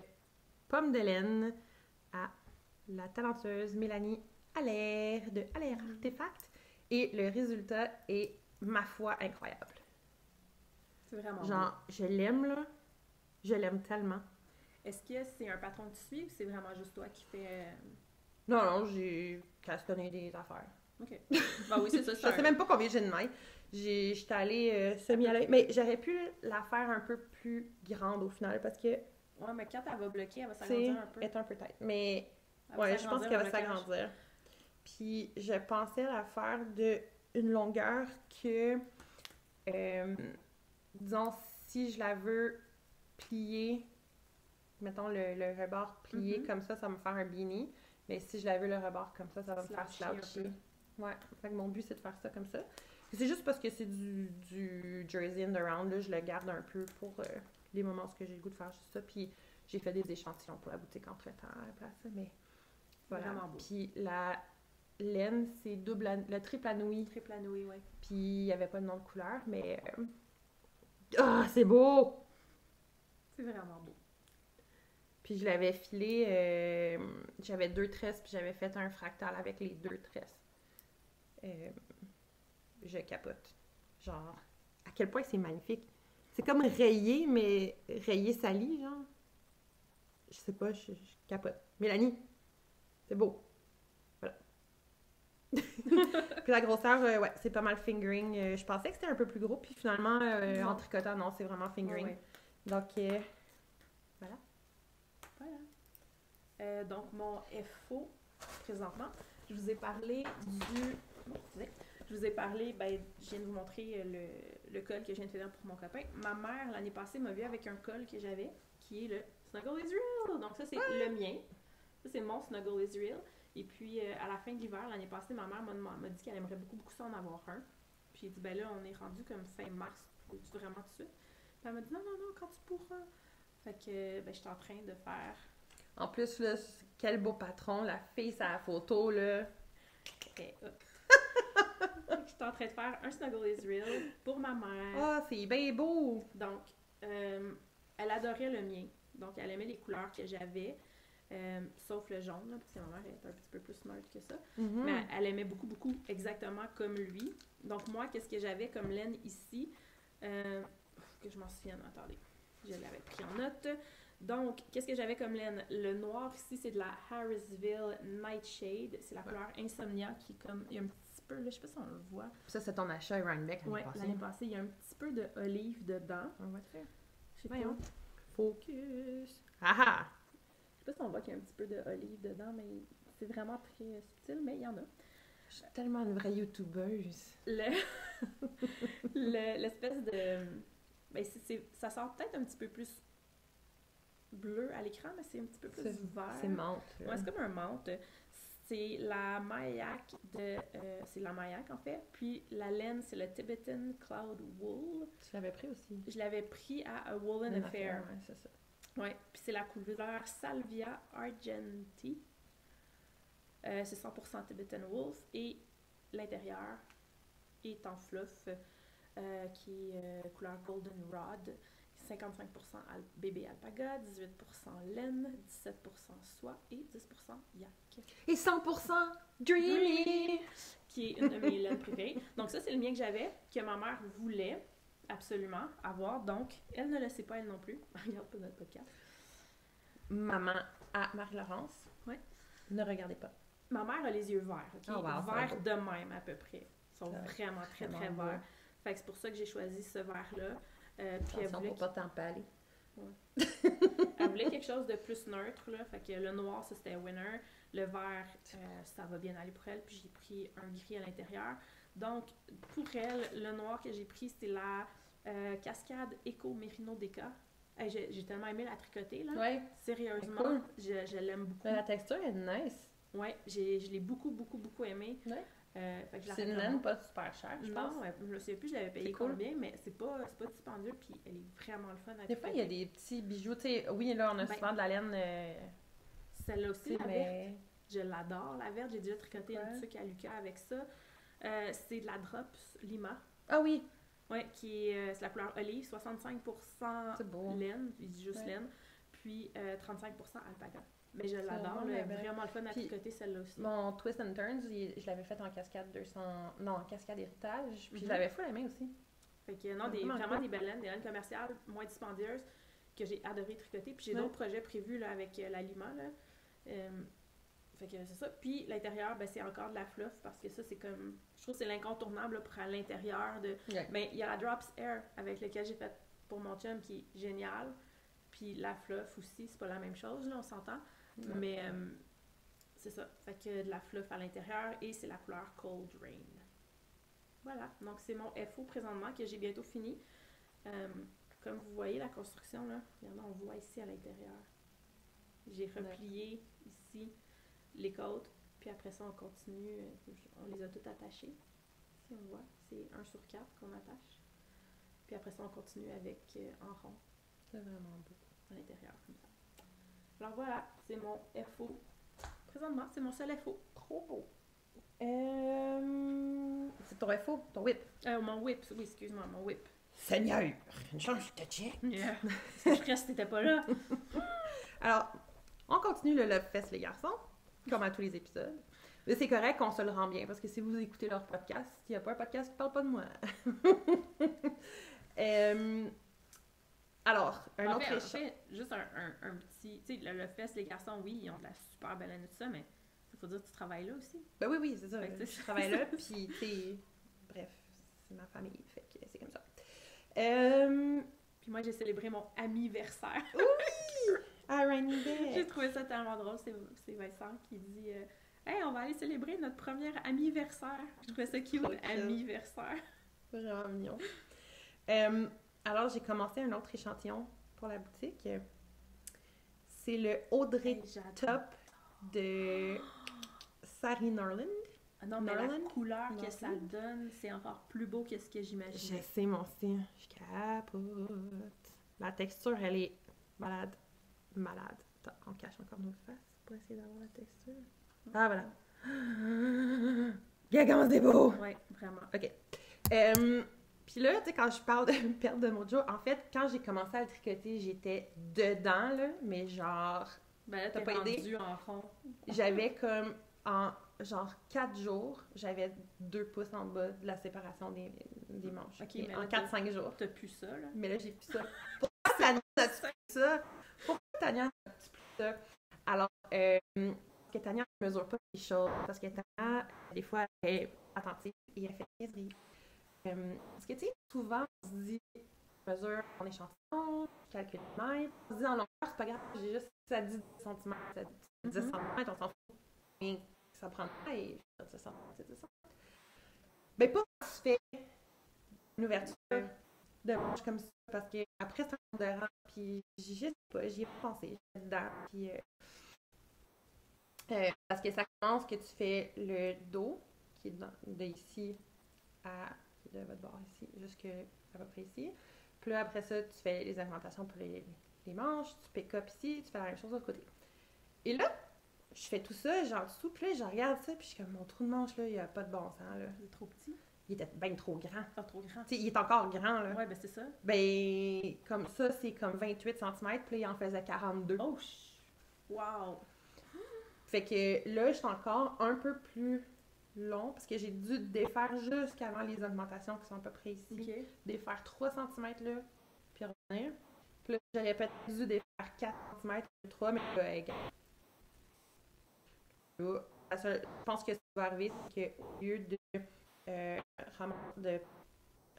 pommes de laine à la talentueuse Mélanie Allaire de Allaire Artefact. Et le résultat est, ma foi, incroyable. C'est vraiment Genre, beau. je l'aime, là. Je l'aime tellement. Est-ce que c'est un patron que tu suis ou c'est vraiment juste toi qui fais... Non, j'ai castonné des affaires. OK. Ben oui, c'est ça. Je sais même pas combien j'ai de mailles. J'étais allée semi à l'œil. Mais j'aurais pu la faire un peu plus grande au final parce que... Ouais, mais quand elle va bloquer, elle va s'agrandir un peu. Elle est un peu tête. Mais Elle ouais, va je pense s'agrandir qu'elle au va blocage. s'agrandir. Puis je pensais la faire de une longueur que... disons, si je la veux plier, mettons le rebord plié comme ça va me faire un beanie. Mais si je la veux le rebord comme ça va me faire slouchy. Ouais, fait que mon but c'est de faire ça comme ça. C'est juste parce que c'est du jersey and around, là, je le garde un peu pour les moments où j'ai le goût de faire juste ça. Puis j'ai fait des échantillons pour la boutique entre-temps à la place, mais voilà. Vraiment beau. Puis la laine, c'est le triple anouilh. Triple anouilh, ouais. Puis il n'y avait pas de nom de couleur, mais... c'est beau! C'est vraiment beau. Puis je l'avais filé, j'avais 2 tresses, puis j'avais fait un fractal avec les 2 tresses. Je capote. Genre, à quel point c'est magnifique. C'est comme rayé, mais rayé sali, genre. Je sais pas, je capote. Mélanie, c'est beau. Voilà. Puis la grosseur, ouais, c'est pas mal fingering. Je pensais que c'était un peu plus gros, puis finalement, en tricotant, non, c'est vraiment fingering. Ouais. Donc, voilà. Voilà. Donc, mon FO, présentement, je vous ai parlé je vous ai parlé, ben, je viens de vous montrer le col que je viens de faire pour mon copain. Ma mère, l'année passée, m'a vu avec un col que j'avais, qui est le Snuggle Israel. Donc ça, c'est le mien. Ça, c'est mon Snuggle Israel. Et puis, à la fin de l'hiver, l'année passée, ma mère m'a dit qu'elle aimerait beaucoup ça en avoir un. Puis j'ai dit, ben là, on est rendu comme fin mars. Peux-tu vraiment tout de suite? Puis elle m'a dit, non, quand tu pourras. Fait que, ben, je suis en train de faire... En plus, là, quel beau patron, la fille, sa photo, là. Okay, je suis en train de faire un Snuggle Israel pour ma mère. Ah, c'est bien beau! Donc, elle adorait le mien. Donc, elle aimait les couleurs que j'avais, sauf le jaune, là, parce que ma mère est un petit peu plus smart que ça. Mais elle aimait beaucoup, exactement comme lui. Donc, moi, qu'est-ce que j'avais comme laine ici? Que je m'en souvienne, attendez. Je l'avais pris en note. Donc, qu'est-ce que j'avais comme laine? Le noir ici, c'est de la Harrisville Nightshade. C'est la couleur Insomnia qui est comme... Il y a un petit peu, là, je sais pas si on le voit. Ça, c'est ton achat à Rhinebeck l'année passée. L'année passée, il y a un petit peu de olive dedans. On va te faire. Je sais pas. Focus! Ah! Je sais pas si on voit qu'il y a un petit peu de olive dedans, mais c'est vraiment très subtil, mais il y en a. Je suis tellement une vraie youtubeuse. L'espèce de... Ben, ça sort peut-être un petit peu plus bleu à l'écran, mais c'est un petit peu plus vert. C'est menthe. Ouais, c'est comme un menthe. C'est la Mayak c'est la Mayak, en fait. Puis la laine, c'est le Tibetan Cloud Wool. Tu l'avais pris aussi? Je l'avais pris à A Woolen Affair. Ouais, c'est ça. Ouais, puis c'est la couleur Salvia Argenti. C'est 100% Tibetan Wolf. Et l'intérieur est en fluff, qui est couleur Golden Rod. 55% bébé alpaga, 18% laine, 17% soie et 10% yak. Et 100% Dreamy! Qui est une de mes laines préférées. Donc ça, c'est le mien que j'avais, que ma mère voulait absolument avoir. Donc, elle ne le sait pas, elle non plus. Elle regarde pas notre podcast. Maman à Marie-Laurence. Ouais. Ne regardez pas. Ma mère a les yeux verts, OK? Oh wow, Verts de même, à peu près. Ils sont Ouais. vraiment très, très Vraiment verts. Fait que c'est pour ça que j'ai choisi ce vert-là. Puis elle Attention voulait, pour pas t'empaler. elle voulait quelque chose de plus neutre, là. Fait que le noir, ça, c'était winner. Le vert, ça va bien aller pour elle. Puis j'ai pris un gris à l'intérieur. Donc, pour elle, le noir que j'ai pris, c'est la Cascade Eco Merino Deca. Hey, j'ai tellement aimé la tricoter, là. Ouais. Sérieusement, Cool. je l'aime beaucoup. La texture est nice. Ouais, je l'ai beaucoup, beaucoup, beaucoup aimé. Ouais. Fait que je la C'est une recommande. laine pas super chère, je pense. Non, je me souviens plus, je l'avais payé C'est cool. combien, mais c'est pas dispendieux, puis elle est vraiment le fun à Des fois, il y a des petits bijoux, tu sais, oui, là, on a Ben, souvent de la laine, Celle-là aussi, tu sais, la verte, mais... je l'adore, la verte. J'ai déjà tricoté Ouais. une tuque à Lucas avec ça. C'est de la Drops Lima. Ah oui, Ouais, qui est c'est la couleur olive, 65% c'est beau. laine, je dis juste Ouais. laine, puis 35% alpaga. Mais je l'adore, vraiment elle est belle. vraiment le fun à Puis, tricoter celle-là aussi. Mon Twist and Turns, je l'avais fait en cascade 200... Non, en cascade héritage, puis Mhm. je l'avais full aimé aussi. Fait que non, Vraiment vraiment cool. des belles laines, des laines commerciales moins dispendieuses que j'ai adoré tricoter. Puis j'ai Ouais. d'autres projets prévus là, avec la Lima. Là. Fait que c'est ça. Puis l'intérieur, ben, c'est encore de la fluff parce que ça, c'est comme. Je trouve que c'est l'incontournable là, pour à l'intérieur de. Ouais. Ben, il y a la Drops Air avec laquelle j'ai fait pour mon chum qui est génial. Puis la fluff aussi, c'est pas la même chose, là, on s'entend. Non. Mais c'est ça. Fait que de la fluff à l'intérieur et c'est la couleur Cold Rain. Voilà. Donc c'est mon FO présentement que j'ai bientôt fini. Comme vous voyez la construction, là, regardez, on voit ici à l'intérieur. J'ai replié ici les côtes, puis après ça on continue, on les a toutes attachées. Ici on voit, c'est 1 sur 4 qu'on attache. Puis après ça on continue avec en rond C'est vraiment beau. à l'intérieur comme ça. Alors voilà, c'est mon FO. Présentement, c'est mon seul FO. Trop beau. C'est ton FO, ton whip. Mon whip, oui, excuse-moi, mon whip. Seigneur, une chance de check. Yeah. Si je reste, t'étais pas là. Alors, on continue le Love Fest, les garçons, comme à tous les épisodes. Mais c'est correct qu'on se le rend bien, parce que si vous écoutez leur podcast, il n'y a pas un podcast qui parle pas de moi. Alors, un autre échange. En fait, juste un petit... Tu sais, le Fest, les garçons, oui, ils ont de la super belle année, tout ça, mais il faut dire que tu travailles là aussi. Ben oui, c'est ça. Fait que Je travaille là, puis tu sais, bref, c'est ma famille, fait que c'est comme ça. Puis moi, j'ai célébré mon anniversaire. À Rainy Day. J'ai trouvé ça tellement drôle. C'est Vincent qui dit Hey, on va aller célébrer notre premier anniversaire. Je trouvais ça cute, Trop cute. anniversaire. Vraiment mignon. Alors, j'ai commencé un autre échantillon pour la boutique. C'est le Audrey Hey, j'adore. Top de Sari Norland. Ah non, mais Norland? la couleur que ça Norland? donne, c'est encore plus beau que ce que Je j'imaginais. sais, mon style. Je capote. La texture, elle est malade. Malade. Attends, on cache encore nos faces pour essayer d'avoir la texture. Ah, voilà. Gagan, c'est beau! Ouais, vraiment. OK. Puis là, tu sais, quand je parle de perte de mojo, en fait, quand j'ai commencé à le tricoter, j'étais dedans, là, mais genre, Ben là, T'as t'es pas rendu idée? en rond. j'avais comme, en genre 4 jours, j'avais 2 pouces en bas de la séparation des manches. Ok, Et mais en là, 4-5 jours. T'as plus ça, là. Mais là, j'ai plus ça. Pourquoi Tania, as-tu pris ça? Pourquoi Tania, as-tu pris ça? Alors, parce que Tania ne mesure pas les choses. Parce que Tania, des fois, elle est attentive et elle fait des niaiseries. Parce que, tu sais, souvent, on se dit, je mesure mon échantillon, je calcule le mètre. On se dit, en longueur, c'est pas grave, j'ai juste, ça dit 10 cm, ça dit 10 cm, on s'en fout. Mais ça prend pas et je fais 10 cm, c'est 10 cm. Mais pas quand tu fais une ouverture de manche comme ça, parce que après c'est un de rang, puis j'y sais pas, j'y ai pas pensé, j'étais dedans, puis parce que ça commence que tu fais le dos, qui est de ici à, qui est de votre bord ici, jusqu'à peu près ici, puis là après ça, tu fais les augmentations pour les manches, tu pick up ici, tu fais la même chose de l'autre côté. Et là, je fais tout ça, genre dessous, puis là, je regarde ça, puis je suis comme, mon trou de manche, là, il n'y a pas de bon sens, là. Il est trop petit. Il était bien trop grand. Pas trop grand. Tu sais, il est encore grand, là. Ouais, ben c'est ça. Ben, comme ça, c'est comme 28 cm, puis là, il en faisait 42. Oh, wow! Fait que là, je suis encore un peu plus long, parce que j'ai dû défaire jusqu'avant les augmentations qui sont à peu près ici. Ok. Défaire 3 cm là, puis revenir. Puis là, j'aurais peut-être dû défaire 4 cm, 3, mais là, égal. là. Je pense que ce qui va arriver, c'est qu'au lieu de, de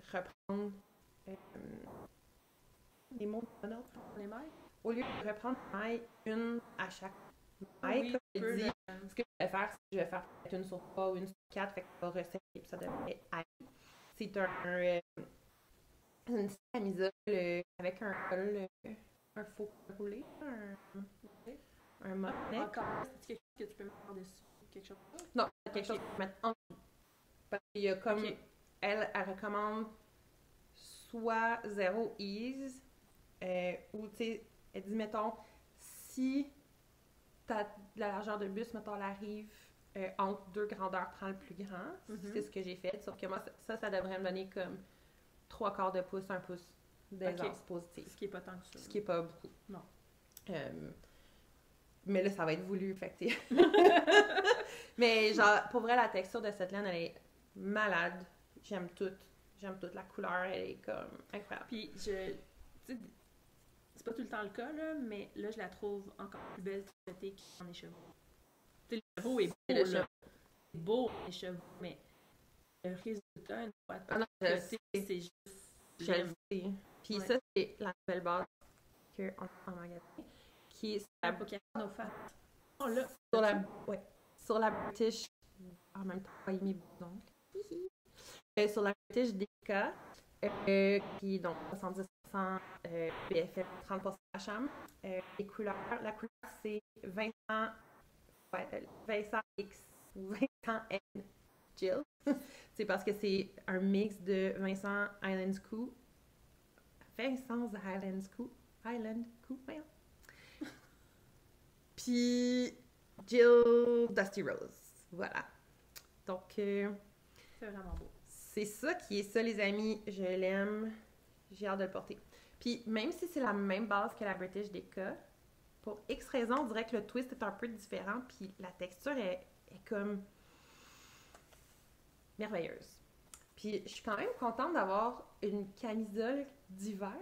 reprendre les mots de monode, Les mailles? au lieu de reprendre une à chaque maille, comme je dis, ce que je vais faire, c'est que je vais faire peut-être une sur 3 ou une sur 4, fait que ça va resserrer, puis ça devrait aller. C'est une petite camisole avec un col, un faux col roulé, un mock neck. Encore, c'est quelque chose que tu peux mettre par-dessus? Quelque chose comme ça? Non, c'est quelque chose que tu peux mettre en dessous. Parce qu'il y a comme, elle recommande soit zéro ease, ou tu sais, elle dit, mettons, si t'as de la largeur de buste, mettons, elle arrive entre deux grandeurs, prends le plus grand. C'est ce que j'ai fait. Sauf que moi, ça devrait me donner comme 3/4 de pouce, 1 pouce d'aisance positive. Ce qui est pas tant que ça. Ce qui est pas beaucoup. Non. Mais là, ça va être voulu, fait que mais genre, pour vrai, la texture de cette laine, elle est malade. J'aime toute. J'aime toute. La couleur, elle est comme incroyable. Puis, tu sais, c'est pas tout le temps le cas, là, mais là, je la trouve encore plus belle tricotée qu'en écheveau. Tu sais, le chevaux est beau, là. C'est beau, les chevaux, mais le résultat, une fois c'est juste... Je le sais. Puis ça, c'est la nouvelle base qu'on a en magasin, qui est un Pokémon au fat. Oh là! Sur la British, en même temps, pas mes boutons. Sur la British DK, qui est donc 70% BFF, 30% HM. Les couleurs, la couleur, c'est Vincent X ou Vincent N. Jill. C'est parce que c'est un mix de Vincent Highland Coup. Vincent's Highland Coup, voyons. Puis Jill Dusty Rose. Voilà. Donc, c'est vraiment beau. C'est ça qui est ça, les amis. Je l'aime. J'ai hâte de le porter. Puis, même si c'est la même base que la British DK, pour X raisons, on dirait que le twist est un peu différent. Puis, la texture est comme merveilleuse. Puis, je suis quand même contente d'avoir une camisole d'hiver.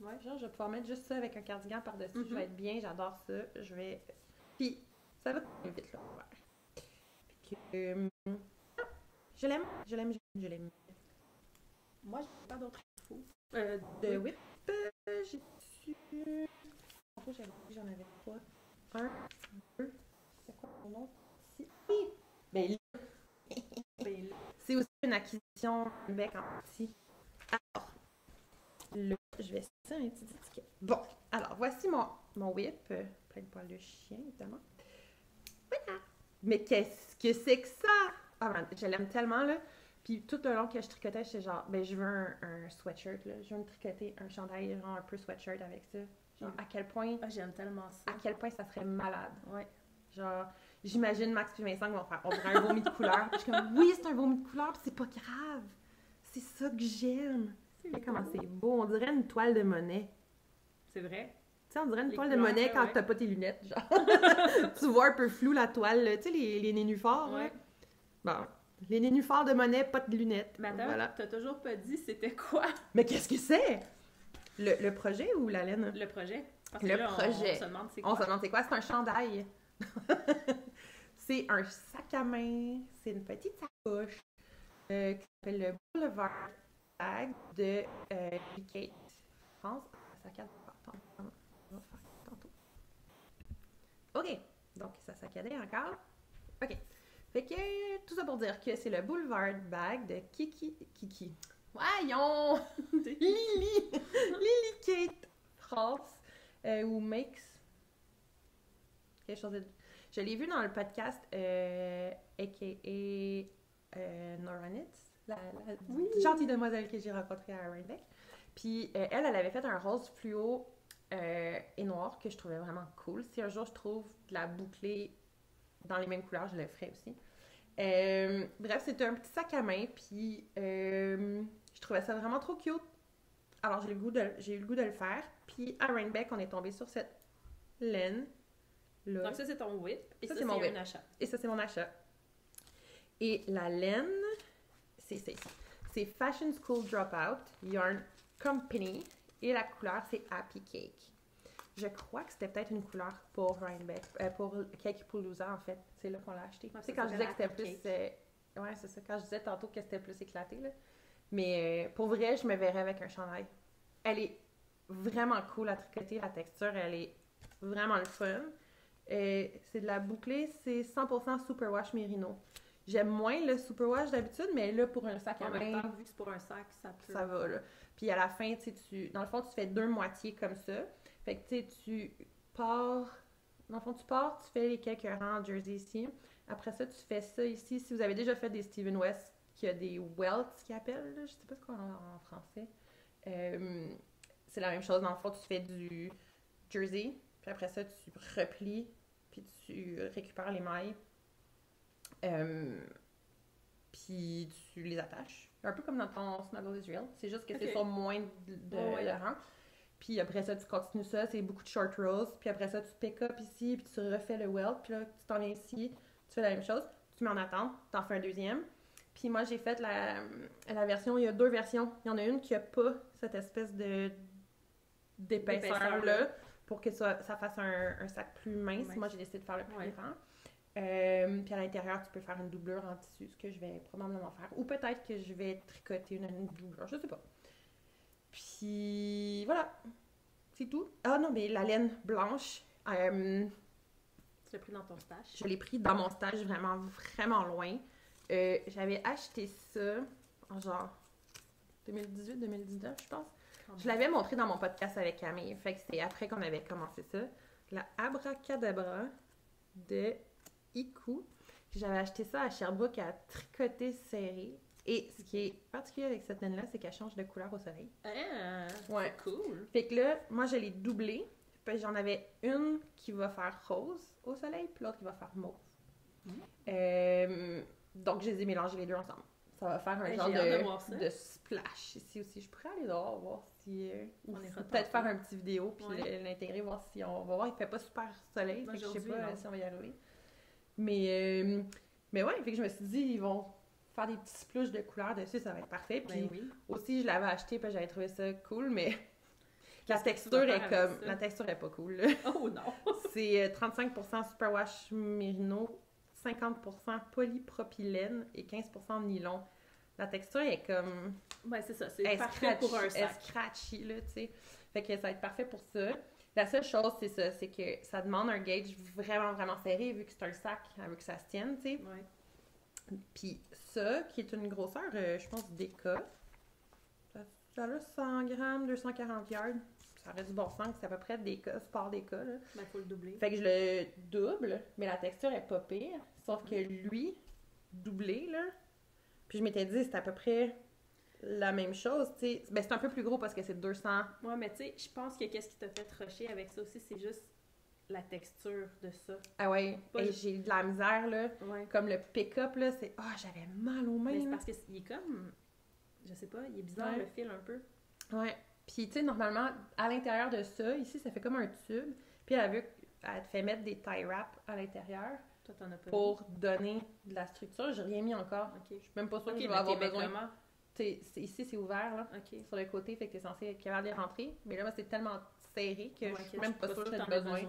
Ouais, genre, je vais pouvoir mettre juste ça avec un cardigan par-dessus. Je vais être bien, j'adore ça. Puis, ça va très vite, là. Fait que, je l'aime. Moi, j'ai pas d'autres infos. De whip, j'ai su... En fait, j'avais dit que j'en avais 3. 1, 2... C'est quoi mon autre? Ici. Oui! Ben là. C'est aussi une acquisition bec en petit. Alors, là, je vais sortir un petit étiquette. Bon, alors, voici mon whip. Plein de poils de chien, évidemment. Voilà! Mais qu'est-ce que c'est que ça? Ah, man, je l'aime tellement, là. Puis tout le long que je tricotais, j'étais genre, ben je veux un sweatshirt, là. Je veux me tricoter un chandail, genre un peu sweatshirt avec ça. Genre, à quel point... Ah, j'aime tellement ça. À quel point ça serait malade. Ouais. Genre, j'imagine Max et Vincent qui vont faire, on dirait un vomi de couleur. Puis je suis comme, oui, c'est un vomi de couleur, puis c'est pas grave. C'est ça que j'aime. C'est comment c'est beau. On dirait une toile de Monet. C'est vrai. Tu sais, on dirait une toile de Monet quand t'as pas tes lunettes, genre. Tu vois un peu flou la toile, tu sais, les nénuphars, ouais. Bon, les nénuphars de Monet, pas de lunettes. Mais attends, voilà. t'as toujours pas dit c'était quoi? Mais qu'est-ce que c'est? Le projet ou la laine? Le projet. Parce le que là, projet. On se demande c'est quoi. On se demande c'est quoi? C'est un chandail. C'est un sac à main. C'est une petite sacoche qui s'appelle le Boulevard Bag de Kate France. Ça saccade pas. On va faire tantôt. OK. Donc, ça saccadait encore. OK. Fait que, tout ça pour dire que c'est le Boulevard Bag de Kiki. Voyons! Lily Kate France. Ou Makes. Quelque chose de... Je l'ai vu dans le podcast a.k.a. Noranitz, la gentille demoiselle que j'ai rencontrée à Rhinebeck. Puis elle avait fait un rose fluo et noir que je trouvais vraiment cool. Si un jour je trouve de la bouclée dans les mêmes couleurs, je le ferai aussi. Bref, c'était un petit sac à main, puis je trouvais ça vraiment trop cute. Alors j'ai eu le goût de le faire. Puis à Rhinebeck, on est tombé sur cette laine. Là. Donc ça, c'est ton whip. Et ça, c'est mon whip. un achat. Et ça, c'est mon achat. Et la laine, c'est ça ici. C'est Fashion School Dropout Yarn Company. Et la couleur, c'est Happy Cake. je crois que c'était peut-être une couleur pour Rhinebeck, pour Cakepalooza, en fait. C'est là qu'on l'a acheté. Tu sais, quand je disais que c'était plus... ouais, c'est ça. Quand je disais tantôt que c'était plus éclaté, là. Mais pour vrai, je me verrais avec un chandail. Elle est vraiment cool à tricoter, la texture, elle est vraiment le fun. C'est de la bouclée, c'est 100% Superwash Merino. J'aime moins le Superwash d'habitude, mais là, pour un sac à main... Vu que c'est pour un sac, ça peut... Ça va, là. Puis à la fin, tu sais, dans le fond, tu fais 2 moitiés comme ça. Fait que, tu sais, tu pars... Dans le fond, tu pars, tu fais les quelques rangs en jersey ici. Après ça, tu fais ça ici. Si vous avez déjà fait des Steven West, qui a des welts, qu'ils appellent, là, je sais pas ce qu'on a en français. C'est la même chose. Dans le fond, tu fais du jersey. Puis après ça, tu replies. Puis tu récupères les mailles. Puis tu les attaches. Un peu comme dans ton Snuggle Israel. C'est juste que c'est sur moins de rang. Puis après ça, tu continues ça. C'est beaucoup de short rows. Puis après ça, tu pick up ici. Puis tu refais le welt. Puis là, tu t'en viens ici. Tu fais la même chose. Tu mets en attente. T'en fais un deuxième. Puis moi, j'ai fait la version... Il y a 2 versions. Il y en a une qui a pas cette espèce d'épaisseur-là. Pour que ça fasse un sac plus mince. Moi, j'ai décidé de faire le plus grand. Puis à l'intérieur, tu peux faire une doublure en tissu, ce que je vais probablement faire. Ou peut-être que je vais tricoter une doublure, je sais pas. Puis voilà, c'est tout. Ah non, mais la laine blanche, tu l'as pris dans ton stage? Je l'ai pris dans mon stage vraiment, vraiment loin. J'avais acheté ça en genre 2018-2019, je pense. Je l'avais montré dans mon podcast avec Camille. Fait que c'est après qu'on avait commencé ça. La Abracadabra de Iku. J'avais acheté ça à Sherbrooke à tricoter serré. Et ce qui est particulier avec cette laine-là, c'est qu'elle change de couleur au soleil. Ah, ouais. C'est cool. Fait que là, moi, je l'ai doublée. Puis j'en avais une qui va faire rose au soleil, puis l'autre qui va faire mauve. Donc, je les ai mélangés les deux ensemble. Ça va faire un genre de splash ici aussi. Je pourrais aller dehors voir si... peut-être faire un petit vidéo puis l'intégrer, voir si on va voir. Il fait pas super soleil, fait que je sais pas si on va y arriver. Mais ouais, fait que je me suis dit, ils vont faire des petits splouches de couleurs dessus, ça va être parfait. Puis aussi, je l'avais acheté parce que j'avais trouvé ça cool, mais la texture est comme... La texture est pas cool, là. Oh non! C'est 35% Superwash Merino, 50% polypropylène et 15% nylon. La texture est comme... Ouais, c'est ça. C'est parfait pour un sac. Elle est scratchy, là, tu sais. Fait que ça va être parfait pour ça. La seule chose, c'est ça. C'est que ça demande un gauge vraiment, vraiment serré, vu que c'est un sac, vu que ça se tienne, tu sais. Ouais. Puis ça, qui est une grosseur, je pense, DK. Ça a 100 grammes, 240 yards. Ça reste du bon sens, c'est à peu près DK, sport DK, là. Ben, faut le doubler. Fait que je le double, mais la texture est pas pire. Sauf que lui, doublé, là... Puis je m'étais dit, c'est à peu près la même chose, tu sais. Ben, c'est un peu plus gros parce que c'est 200. Ouais, mais tu sais, je pense que qu'est-ce qui t'a fait rusher avec ça aussi, c'est juste la texture de ça. Ah ouais, et j'ai de la misère, là. Ouais. Comme le pick-up, là, c'est... Ah, j'avais mal aux mains. Mais c'est parce qu'il est comme... Je sais pas, il est bizarre, le fil, un peu. Ouais. Puis, tu sais, normalement, à l'intérieur de ça, ici, ça fait comme un tube. Puis, elle te fait mettre des tie wraps à l'intérieur. Toi, t'en as pas pour donner de la structure. J'ai rien mis encore. Okay. Je suis même pas sûre que je vais avoir besoin. Ici, c'est ouvert, là, okay. Sur le côté, fait que t'es censé être capable de rentrer. Mais là, moi, c'est tellement serré que je suis même pas sûre que j'ai besoin.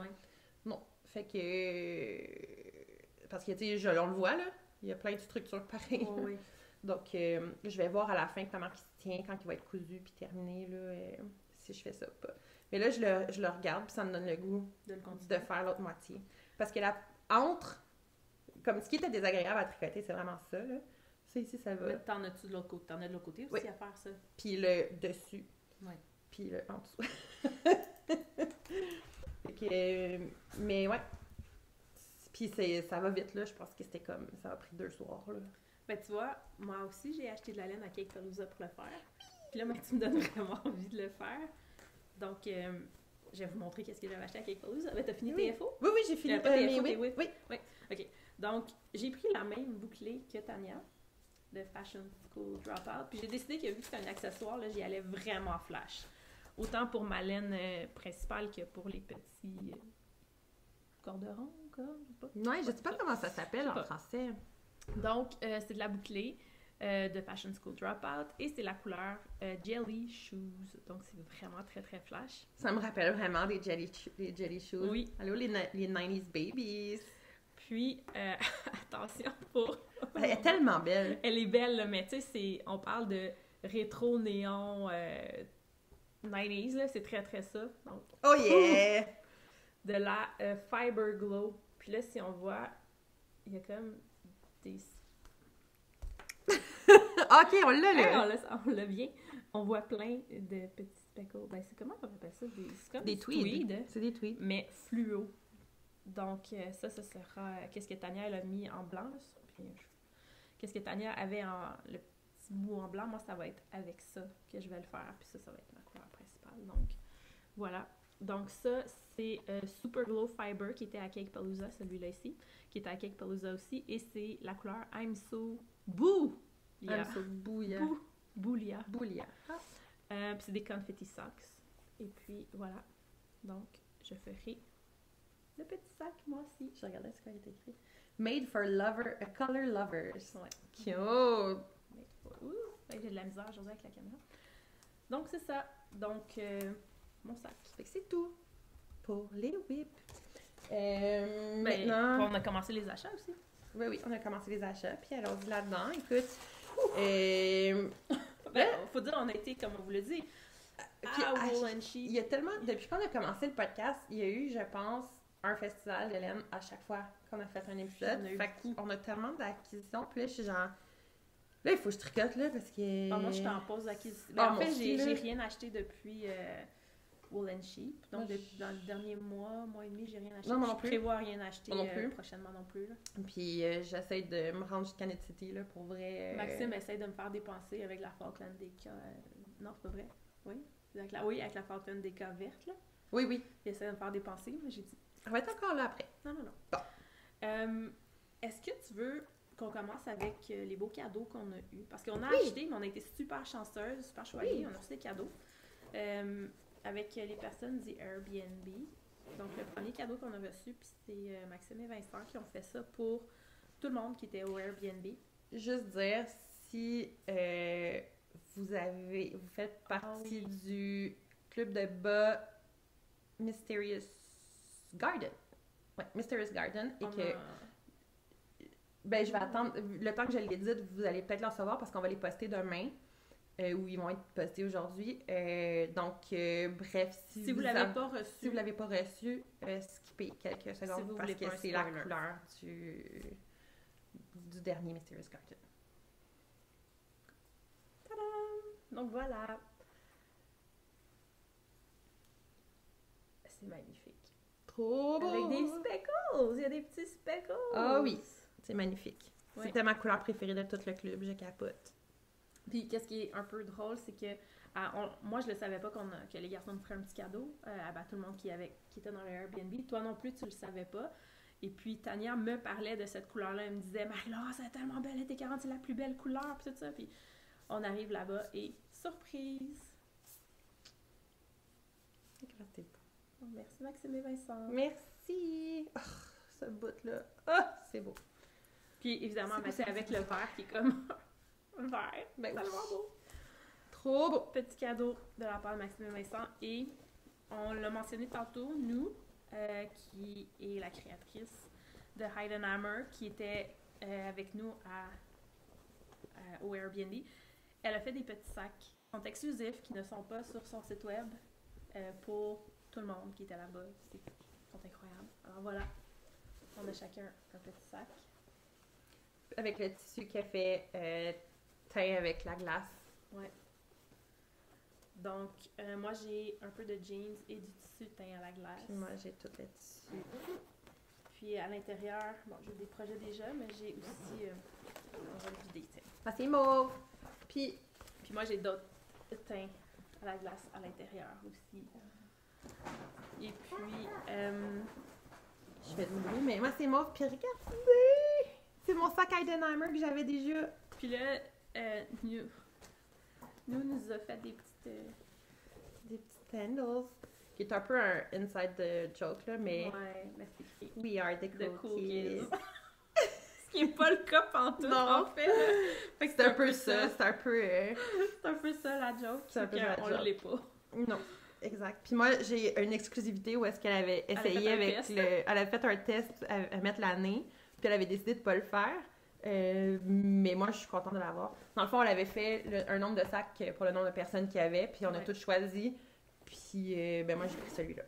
Non. Fait que... Parce que, tu sais, on le voit, là. Il y a plein de structures pareilles. Oh, oui. Donc, je vais voir à la fin comment il se tient, quand il va être cousu puis terminé, là, si je fais ça ou pas. Mais là, je le regarde puis ça me donne le goût de faire l'autre moitié. Parce que là, comme ce qui était désagréable à tricoter, c'est vraiment ça, là. Ça, ici, ça va. Mais t'en as-tu de l'autre côté? T'en as de l'autre côté aussi à faire ça? Puis le dessus. Oui. Puis le en dessous. Mais ouais. Puis ça va vite, là. Je pense que c'était comme... Ça a pris 2 soirs, là. Ben, tu vois, moi aussi, j'ai acheté de la laine à Cakepalooza pour le faire. Puis là, tu me donnes vraiment envie de le faire. Donc, je vais vous montrer qu'est-ce que j'avais acheté à Cakepalooza. Ben, t'as fini TFO? Oui, j'ai fini. Oui. OK. Donc, j'ai pris la même bouclée que Tania, de Fashion School Dropout. Puis j'ai décidé que vu que c'était un accessoire, là, j'y allais vraiment flash. Autant pour ma laine principale que pour les petits corderons, quoi, je sais pas. Ouais, je sais pas comment ça s'appelle en français. Donc, c'est de la bouclée. de Fashion School Dropout. Et c'est la couleur Jelly Shoes. Donc, c'est vraiment très, très flash. Ça me rappelle vraiment des jelly shoes. Oui. Allô, les 90s babies. Puis, attention pour... Elle est tellement belle. Elle est belle, là, mais tu sais, on parle de rétro-néon 90s, là, c'est très, très ça. Donc, Oh yeah! de la Fiber Glow. Puis là, si on voit, il y a comme des... Ok, on l'a Hey, là! on l'a bien. On voit plein de petits speckles. Ben, c'est comment on appelle ça? C'est comme Des tweeds. C'est des tweeds. mais fluo. Donc, ça sera... Qu'est-ce que Tania elle a mis en blanc? Là, puis, qu'est-ce que Tania avait en... Le petit bout en blanc, moi, ça va être avec ça que je vais le faire. Puis ça va être ma couleur principale. Donc, voilà. Donc, ça, c'est Super Glow Fiber qui était à Cake Palooza, celui-là ici, qui était à Cake Palooza aussi. Et c'est la couleur I'm So Boo! I'm so bouilla. Boulia. Bouilla. Puis c'est des confetti socks. Et puis, voilà. Donc, je ferai le petit sac, moi aussi. Je regardais ce qu'il était écrit. Made for color lovers. Ouais. Cute! Ouh, j'ai de la misère aujourd'hui avec la caméra. Donc, c'est ça. Donc, mon sac. Fait que c'est tout pour les whips. Ben, Maintenant... on a commencé les achats aussi. Oui, on a commencé les achats. Puis allons-y là-dedans. Écoute, Ben, faut dire, on a été, comme on vous l'a dit, à Wool and Sheep. il y a tellement... Depuis qu'on a commencé le podcast, il y a eu, je pense, un festival de laine à chaque fois qu'on a fait un épisode. On a eu Fait qu'on a tellement d'acquisitions. Puis là, je suis genre... Là, il faut que je tricote, là, parce que... Moi, je suis en pause d'acquisition. Ben, en moi fait, aussi, là. j'ai rien acheté depuis Wool and Sheep. Donc, Moi, dans le dernier mois et demi, j'ai rien acheté. Non, moi non je plus. prévois rien acheter Moi non plus. prochainement non plus. Là. Puis j'essaie de me rendre jusqu'à Net City, là, pour vrai. Maxime essaie de me faire dépenser avec la Falkland Deka. Non, c'est pas vrai. Oui, avec la Falkland Deka verte, là. Oui. Il essaie de me faire dépenser, mais j'ai dit On va être encore là après. non. Bon. Est-ce que tu veux qu'on commence avec les beaux cadeaux qu'on a eus? Parce qu'on a Oui. acheté, mais on a été super chanceuses, super choyées. Oui. On a reçu des cadeaux avec les personnes du Airbnb. Donc, le premier cadeau qu'on a reçu, puis c'est Maxime et Vincent qui ont fait ça pour tout le monde qui était au Airbnb. Juste dire, si vous faites partie du club de bas Mysterious Garden. Ouais, Mysterious Garden. Et que... Ben, je vais attendre. Le temps que je l'édite, vous allez peut-être l'en savoir parce qu'on va les poster demain. Ou ils vont être postés aujourd'hui. Donc, bref, si vous l'avez pas reçu, si vous l'avez pas reçu, skippez quelques secondes Si vous parce voulez que pas un c'est la spoiler. couleur du dernier Mysterious Garden. tadam! Donc voilà. C'est magnifique. Trop beau! Avec des speckles! Il y a des petits speckles! Ah oui, c'est magnifique. Oui. C'était ma couleur préférée de tout le club, je capote. Puis, qu'est-ce qui est un peu drôle, c'est que moi, je le savais pas que les garçons me feraient un petit cadeau à tout le monde qui était dans le Airbnb. Toi non plus, tu le savais pas. Et puis, Tania me parlait de cette couleur-là. Elle me disait, Marie-Laure, c'est tellement belle, elle était 40, c'est la plus belle couleur, puis tout ça. Puis, on arrive là-bas et surprise! Éclatez pas. Merci, Maxime et Vincent. Merci! Oh, ce bout-là. Ah, c'est beau. Puis, évidemment, C'est c'est beau, avec c'est le vert qui est comme un vert. Ben, Tellement beau. Trop beau! Petit cadeau de la part de Maxime et Vincent. Et on l'a mentionné tantôt, nous, qui est la créatrice de Heidenhammer, qui était avec nous au Airbnb. Elle a fait des petits sacs qui sont exclusifs, qui ne sont pas sur son site web, pour tout le monde qui était là-bas. Ils sont incroyables. Alors voilà, on a chacun un petit sac. Avec le tissu qu'elle fait teint avec la glace. Ouais. Donc, moi, j'ai un peu de jeans et du tissu teint à la glace. Puis moi, j'ai tout le tissu. Puis à l'intérieur, bon, j'ai des projets déjà, mais j'ai aussi on va le vider, tiens. Ah, c'est mauve! Puis moi, j'ai d'autres teints à la glace à l'intérieur aussi. Et puis, je fais du bruit, mais moi, c'est mauve. Puis regardez! C'est mon sac Heidenhammer que j'avais déjà. puis là, nous a fait des petites sandals. Qui est un peu un inside the joke, là, mais ouais, mais c'est écrit we are the cool, The Cool kids. Kids. qui est pas le cas pantoute, Non. en fait. Fait que C'est un peu ça, c'est un peu... C'est un peu ça, la joke. C'est un peu la on joke. l'est pas. Non, exact. Puis moi, j'ai une exclusivité où est-ce qu'elle avait essayé fait un avec test. Elle avait fait un test à mettre l'année, puis elle avait décidé de pas le faire. Mais moi, je suis contente de l'avoir. Dans le fond, elle avait fait un nombre de sacs pour le nombre de personnes qu'il y avait, puis on a tous choisi. Puis, ben moi, j'ai pris celui-là.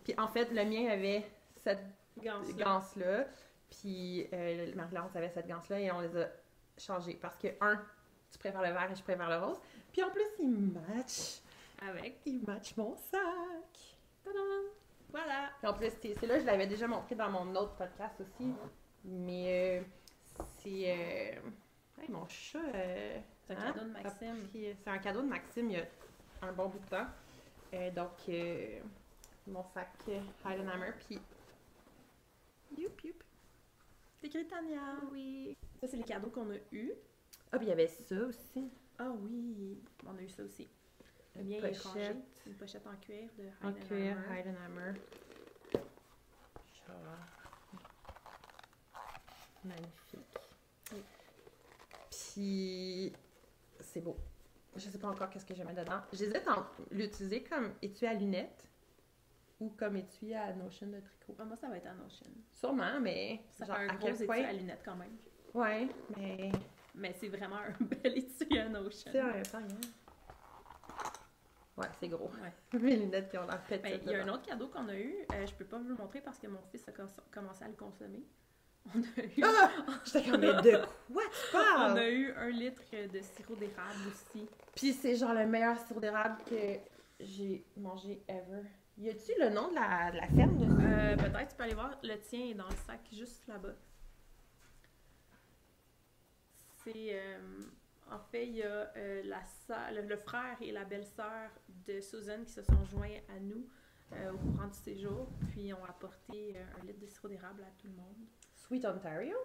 Puis, en fait, le mien avait cette ganse-là, puis Marie-Laurence avait cette ganse-là, et on les a changés. Parce que, tu préfères le vert et je préfère le rose. Puis, en plus, ils matchent. Il match mon sac. Tadam! Voilà! Puis en plus, c'est là, je l'avais déjà montré dans mon autre podcast aussi. Mais c'est... hey, mon chat... C'est un cadeau de Maxime. C'est un cadeau de Maxime il y a un bon bout de temps. Donc, mon sac Highland Hammer. Puis... Youp! C'est écrit Tania! Oui! Ça, c'est les cadeaux qu'on a eus. Ah, puis il y avait ça aussi. Ah oui! On a eu ça aussi. Le mien, il est rangé. Une pochette en cuir de Highland En cuir, Hammer. Highland Hammer. Magnifique. Oui. Puis, c'est beau. Je sais pas encore qu'est-ce que je mets dedans. J'hésite à l'utiliser comme étui à lunettes ou comme étui à Notion de tricot. Ah, moi, ça va être à Notion. Sûrement, mais Ça genre, fait un à gros quel étui point... à lunettes quand même. Ouais, mais... Mais c'est vraiment un bel étui à Notion. C'est en même temps, hein. Ouais, c'est gros. Ouais. Mes lunettes qui ont l'air petites. Ben, il y a un autre cadeau qu'on a eu. Je peux pas vous le montrer parce que mon fils a commencé à le consommer. On a eu... Ah! J'étais comme, mais de quoi tu parles? On a eu 1 litre de sirop d'érable aussi. Puis c'est genre le meilleur sirop d'érable que j'ai mangé ever. Y a-tu le nom de la ferme dessus? Peut-être tu peux aller voir. Le tien est dans le sac juste là-bas. C'est... en fait, il y a le frère et la belle-sœur de Susan qui se sont joints à nous au courant du séjour. Puis ont apporté 1 litre de sirop d'érable à tout le monde. Sweet Ontario?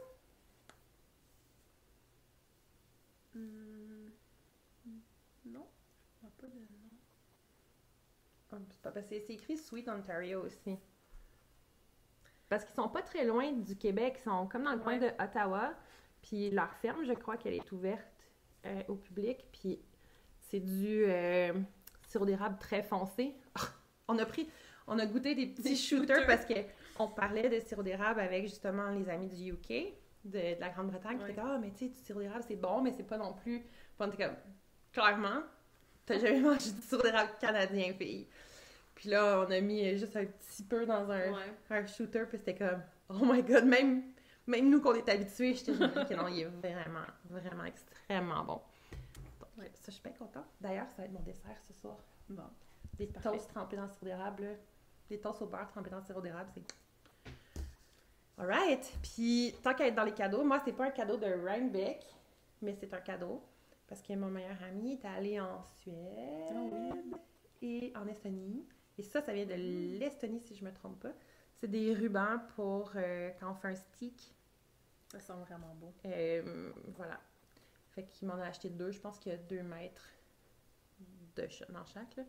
Non, je vois pas de nom. C'est pas parce que c'est écrit Sweet Ontario aussi. Parce qu'ils sont pas très loin du Québec, ils sont comme dans le coin de Ottawa. Puis leur ferme, je crois qu'elle est ouverte au public. Puis c'est du sirop d'érable très foncé. On a goûté des petits shooters parce qu'on parlait de sirop d'érable avec justement les amis du UK, de la Grande-Bretagne. Puis t'es comme, mais tu sais, du sirop d'érable c'est bon, mais c'est pas non plus. Puis on était comme, clairement, t'as jamais mangé du sirop d'érable canadien, fille. Puis là, on a mis juste un petit peu dans un shooter, puis c'était comme, oh my god, même nous qu'on est habitués, j'étais genre, que non, il est vraiment, vraiment extrêmement bon. Donc, ça, je suis bien contente. D'ailleurs, ça va être mon dessert ce soir. Bon. Des toasts trempés dans le sirop d'érable, là. Des toasts au beurre trempés dans le sirop d'érable, c'est... Alright! Puis, tant qu'à être dans les cadeaux, moi, c'est pas un cadeau de Rhinebeck, mais c'est un cadeau. Parce que mon meilleur ami est allé en Suède et en Estonie. Et ça vient de l'Estonie, si je me trompe pas. C'est des rubans pour quand on fait un stick. Ça sent vraiment beau. Voilà. Fait qu'il m'en a acheté 2. Je pense qu'il y a 2 mètres dans chaque, là.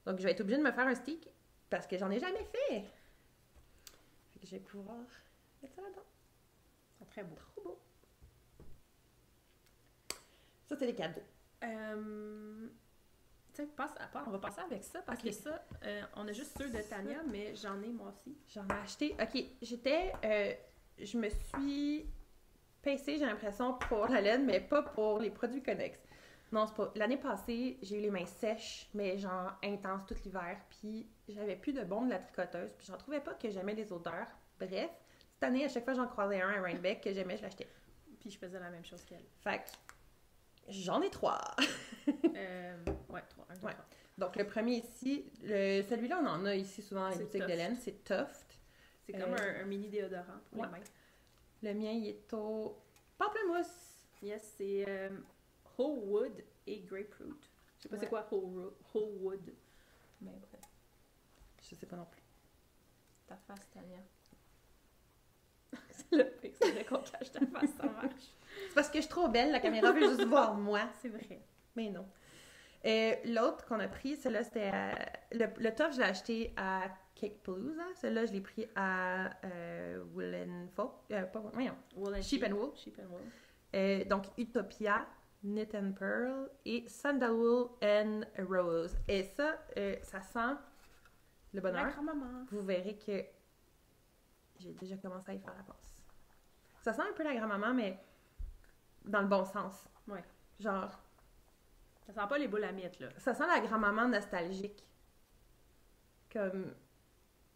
Donc, je vais être obligée de me faire un stick parce que j'en ai jamais fait. Fait que je vais pouvoir mettre ça là-dedans. C'est très beau. Trop beau. Ça, c'est les cadeaux. Tu sais, on va passer avec ça parce que ça, on a juste ceux de Tania, mais j'en ai moi aussi. J'en ai acheté. OK, je me suis pincée, j'ai l'impression, pour la laine, mais pas pour les produits connexes. Non, c'est pas. L'année passée, j'ai eu les mains sèches, mais genre intenses tout l'hiver, puis j'avais plus de bon de la tricoteuse, puis j'en trouvais pas que j'aimais les odeurs. Bref, cette année, à chaque fois que j'en croisais un à Rhinebeck que j'aimais, je l'achetais. Puis je faisais la même chose qu'elle. Fait que j'en ai 3. Ouais, 3. Ouais. Donc, le premier ici, celui-là, on en a ici souvent dans les boutiques de laine, c'est Tuft. C'est comme un mini déodorant pour les mains. Le mien, il est au pamplemousse. Yes, c'est whole wood et grapefruit. Je sais pas c'est quoi whole wood. Mais bref. Je sais pas non plus. Ta face, Tania. C'est le pic, c'est vrai qu'on cache ta face, ça marche. C'est parce que je suis trop belle, la caméra veut juste voir moi. C'est vrai. Mais non. L'autre qu'on a pris, celui-là, c'était le top, je l'ai acheté à Cake Palooza. Celui-là, je l'ai pris à Sheep and Wool. Sheep and Wool. Donc, Utopia, Knit and Pearl et Sandalwool and Rose. Et ça, ça sent le bonheur. La grand-maman. Vous verrez que j'ai déjà commencé à y faire la passe. Ça sent un peu la grand-maman, mais dans le bon sens. Ouais. Genre... Ça sent pas les boules à miettes, là. Ça sent la grand-maman nostalgique. Comme...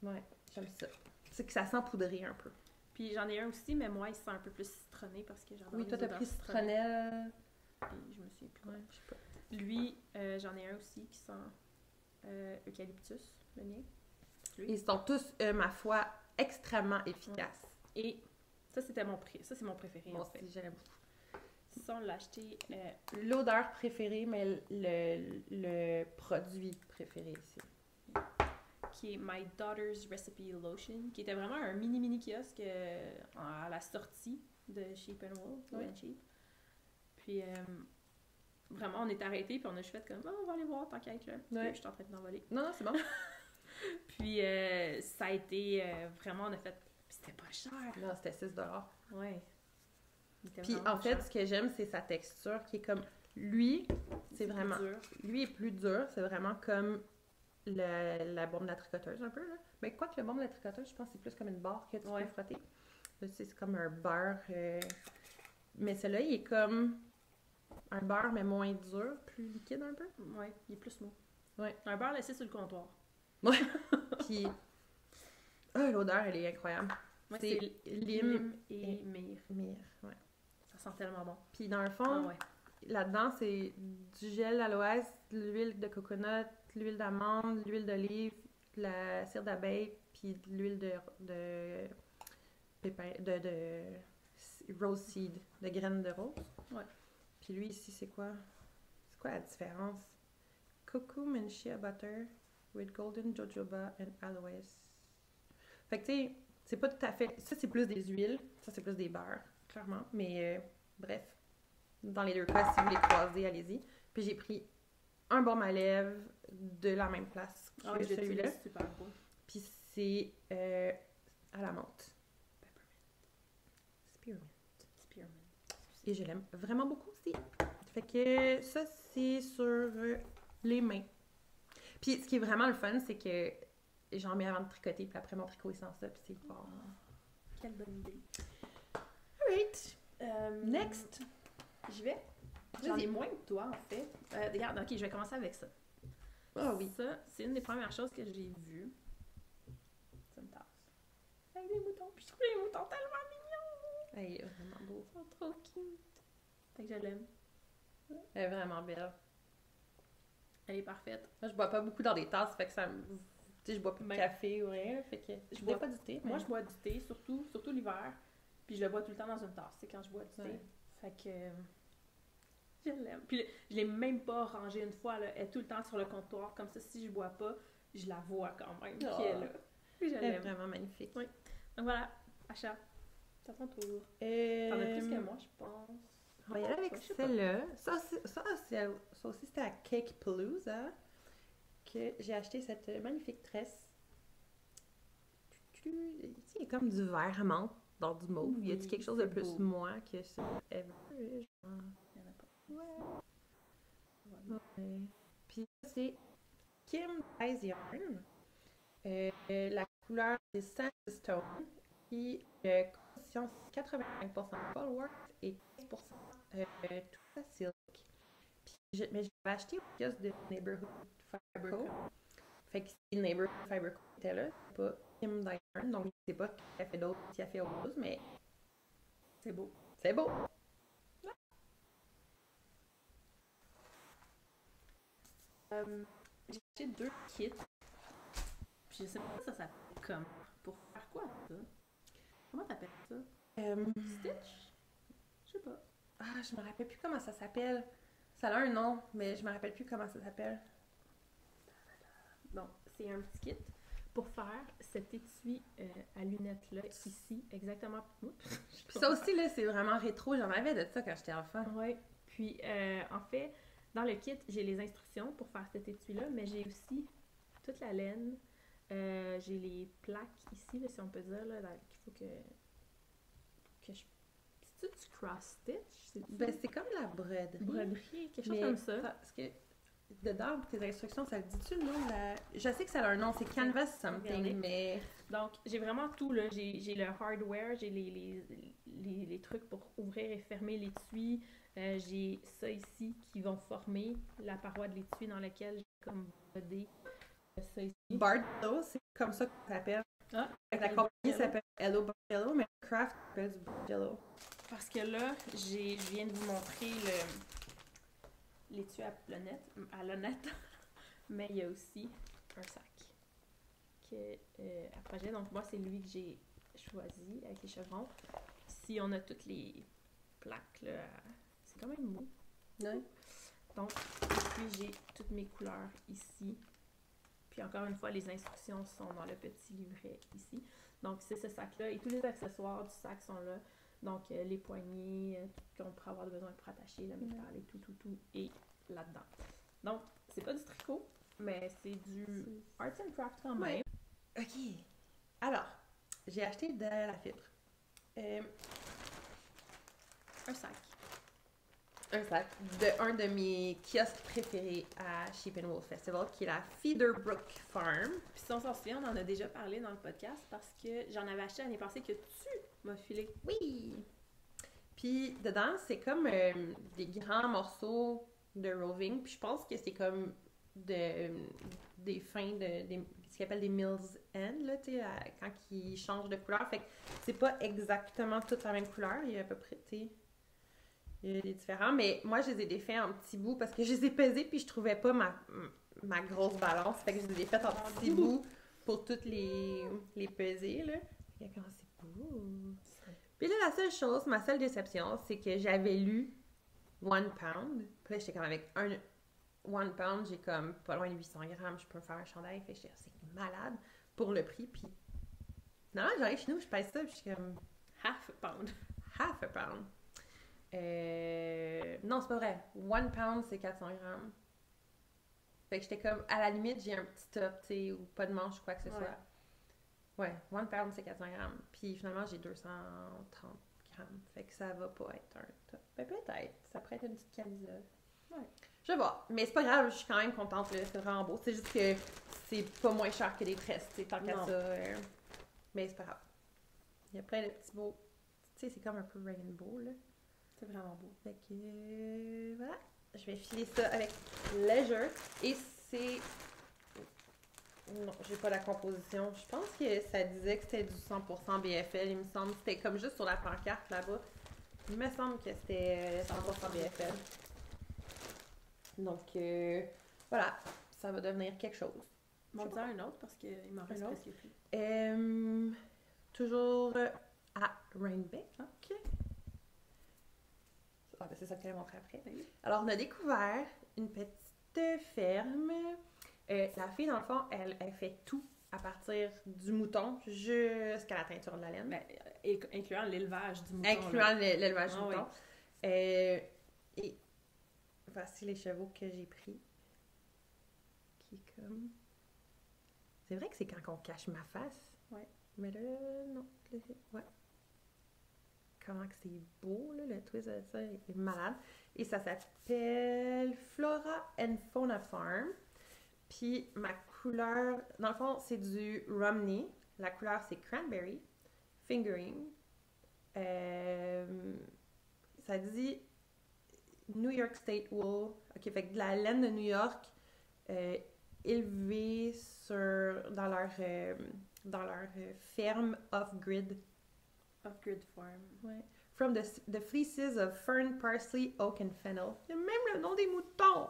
Ouais, j'aime ça. C'est que ça sent poudré un peu. Puis j'en ai un aussi, mais moi, il sent un peu plus citronné parce que j'adore Oui, toi, t'as pris citronné. citronnelle. Puis je me souviens plus. Ouais, je sais pas. Lui, j'en ai un aussi qui sent eucalyptus, le mien. Ils sont tous, ma foi, extrêmement efficaces. Et ça, c'était ça, c'est mon préféré, Moi en fait. aussi, j'aime beaucoup. Ça, on l'a acheté... L'odeur préférée, mais le produit préféré ici. qui est My Daughter's Recipe Lotion, qui était vraiment un mini kiosque à la sortie de Sheep and Wool, Oui. and Sheep. Puis vraiment, on est arrêtés, puis on a juste fait comme, on va aller voir, tant qu'à être là. Ouais. Puis je suis en train de m'envoler. Non, c'est bon. Puis ça a été vraiment, on a fait, puis c'était pas cher. Non, c'était 6 $. Ouais. Il était Puis vraiment en pas fait, cher. ce que j'aime, c'est sa texture qui est comme... Lui, c'est vraiment... Dur. Lui est plus dur, c'est vraiment comme la bombe de la tricoteuse un peu, là. Mais quoi que le bombe de la tricoteuse, je pense que c'est plus comme une barre que tu Ouais. peux frotter. Là, c'est comme un beurre. Mais celui-là, il est comme un beurre, mais moins dur, plus liquide un peu. Ouais, il est plus mou. Ouais. Un beurre laissé sur le comptoir. Puis, l'odeur, elle est incroyable. Ouais, c'est lime et myrrhe. myrrhe, ouais. Ça sent tellement bon. Puis dans le Ah fond, ouais. là-dedans, c'est du gel d'aloès, de l'huile de coconut, de l'huile d'amande, de l'huile d'olive, de la cire d'abeille, puis de l'huile de pépin, de rose seed, de graines de rose. Ouais. Puis lui, ici, c'est quoi? C'est quoi la différence? Cocoa and shea butter with golden jojoba and aloes. Fait que, tu sais, c'est pas tout à fait... Ça, c'est plus des huiles. Ça, c'est plus des beurres, clairement. Mais, bref. Dans les deux cas, si vous les croisez, allez-y. Puis j'ai pris un baume à lèvres de la même place que Ah oui, celui-là. c'est super beau. Puis c'est à la menthe. Spearmint. Spearmint. Et je l'aime vraiment beaucoup aussi. Fait que ça, c'est sur les mains. Puis ce qui est vraiment le fun, c'est que j'en mets avant de tricoter, puis après mon tricot est sans ça, puis c'est fort. Quelle bonne idée. Alright. Next. Je vais. J'en Vas-y. ai moins que toi, en fait. Regarde, ok, je vais commencer avec ça. Ah oui. Ça, c'est une des premières choses que j'ai vues. C'est une tasse. Avec des moutons. Puis je trouve les moutons tellement mignons. Elle est vraiment beau. Ils sont trop cute. Fait que je l'aime. Elle est vraiment belle. Elle est parfaite. Moi, je bois pas beaucoup dans des tasses, fait que ça me... Tu sais, je bois pas de Ben, café ou rien, fait que je bois bois- pas du thé. Moi, mais- je bois du thé, surtout l'hiver. Puis je le bois tout le temps dans une tasse, c'est quand je bois du thé. Ouais. Fait que je l'aime. Puis je l'ai même pas rangée une fois, là. Elle est tout le temps sur le comptoir. Comme ça, si je bois pas, je la vois quand même Oh. qui est là. Puis je Elle est l'aime. vraiment magnifique. Oui. Donc voilà, achat. C'est à ton tour. T'en as Euh, plus que moi, je pense. On va y aller avec Ouais, je sais pas. celle-là. Ça aussi, c'était à Cake Palooza que j'ai acheté cette magnifique tresse. Il y a comme du vert à menthe dans du mauve. Y a-t-il Oui, quelque chose de c'est plus beau. moi que ça? Ever? Il y en a pas. Ouais. Ouais. Puis ça, c'est Kim Dyes Yarn. La couleur, c'est Sandstone. Puis consistance 85% Polwork et 15% tout ça silk. Puis mais je l'avais acheté au kiosque de Neighborhood Fiber Co. Fait que si Neighborhood Fiber Co était là, c'est pas Kim Dyes Yarn. Donc je sais pas qui a fait d'autres, qui a fait autre chose, mais C'est beau. c'est beau. J'ai acheté 2 kits. Puis je sais pas ça s'appelle comme. Pour faire quoi, ça? Comment t'appelles ça? Stitch? Je sais pas. Je me rappelle plus comment ça s'appelle. Ça a un nom, mais je me rappelle plus comment ça s'appelle. Bon, c'est un petit kit pour faire cet étui à lunettes-là, ici, exactement. Oups. Puis ça aussi, là, c'est vraiment rétro. J'en avais de ça quand j'étais enfant. Ouais. Puis, en fait, dans le kit, j'ai les instructions pour faire cet étui-là, mais j'ai aussi toute la laine J'ai les plaques ici, là, si on peut dire, là, qu'il faut que je... C'est-tu du cross-stitch? Ben, c'est comme la broderie. Broderie, quelque chose comme ça. Parce que dedans, tes instructions, ça le dit-tu le nom de la... Je sais que ça a un nom, c'est Canvas something, Regardez. mais... Donc, j'ai vraiment tout, là. J'ai le hardware, j'ai les trucs pour ouvrir et fermer l'étui. J'ai ça ici qui vont former la paroi de l'étui dans laquelle j'ai comme brodé ça ici. Bargello, c'est comme ça qu'on s'appelle. Ah, La compagnie s'appelle Hello Bargello, mais Craft s'appelle du Bargello. parce que là, je viens de vous montrer l'étui à l'honnête, mais il y a aussi un sac à projet. Donc, moi, c'est lui que j'ai choisi avec les chevrons. Ici, on a toutes les plaques, là. C'est quand même beau. Ouais. Donc, puis j'ai toutes mes couleurs ici. Puis encore une fois, les instructions sont dans le petit livret ici. Donc, c'est ce sac-là. Et tous les accessoires du sac sont là. Donc, les poignées qu'on pourrait avoir besoin pour attacher, le métal et tout est là-dedans. Donc, c'est pas du tricot, mais c'est du arts and craft quand même. Ouais. OK. Alors, j'ai acheté de la fibre. Un sac. Un sac de un de mes kiosques préférés à Sheep and Wool Festival, qui est la Featherbrook Farm. Puis si on s'en souvient, on en a déjà parlé dans le podcast parce que j'en avais acheté l'année passée que tu m'as filé. Oui! Puis dedans, c'est comme des grands morceaux de roving. Puis je pense que c'est comme des fins ce qu'ils appellent des Mills End, là, tu sais, quand ils changent de couleur. Fait que c'est pas exactement toute la même couleur. Il y a à peu près, tu sais, il y a des différents. Mais moi, je les ai défaits en petits bouts parce que je les ai pesés puis je trouvais pas ma grosse balance. Fait que je les ai faites en petits bouts pour toutes les peser, là. Regarde comment c'est beau! Puis là, la seule chose, ma seule déception, c'est que j'avais lu 1 pound. Puis là, j'étais comme avec 1 pound, j'ai comme pas loin de 800 grammes, je peux me faire un chandail. Fait que j'étais c'est malade pour le prix. Puis non, j'arrive chez nous, je pèse ça, puis je suis comme Half a pound. half a pound. Non, c'est pas vrai. 1 pound, c'est 400 grammes. Fait que j'étais comme, à la limite, j'ai un petit top, tu sais, ou pas de manche ou quoi que ce soit. Ouais, 1 pound, c'est 400 grammes. Puis finalement, j'ai 230 grammes. Fait que ça va pas être un top. Ben peut-être. Ça pourrait être une petite camisole. Ouais. Je vais voir. Mais c'est pas grave, je suis quand même contente. Là. C'est vraiment beau. C'est juste que c'est pas moins cher que des tresses, tu sais, tant qu'à ça. Mais c'est pas grave. Il y a plein de petits beaux... Tu sais, c'est comme un peu rainbow, là. C'est vraiment beau. Fait que... voilà. Je vais filer ça avec Leisure. Et c'est... Non, j'ai pas la composition. Je pense que ça disait que c'était du 100% BFL, il me semble. C'était comme juste sur la pancarte là-bas. Il me semble que c'était 100% BFL. Donc, voilà, ça va devenir quelque chose. On va dire un autre parce qu'il m'en reste presque plus. Toujours à Rainbeck. OK. Ah, ben c'est ça que je vais montrer après. Oui. Alors, on a découvert une petite ferme. La fille, dans le fond, elle fait tout à partir du mouton jusqu'à la teinture de la laine. Ben, incluant l'élevage du mouton. Incluant l'élevage du Ah, mouton. oui. Et voici les chevaux que j'ai pris. Qui est comme... C'est vrai que c'est quand on cache ma face. Ouais. Mais là, non. Ouais. Comment que c'est beau, là, le twist de ça est malade. Et ça s'appelle Flora and Fauna Farm. Puis ma couleur, dans le fond, c'est du Romney. La couleur, c'est Cranberry, Fingering. Ça dit New York State Wool. OK, fait que de la laine de New York élevée dans leur ferme off-grid. Off-grid farm. Ouais. From the fleeces of fern, parsley, oak and fennel. Il y a même le nom des moutons!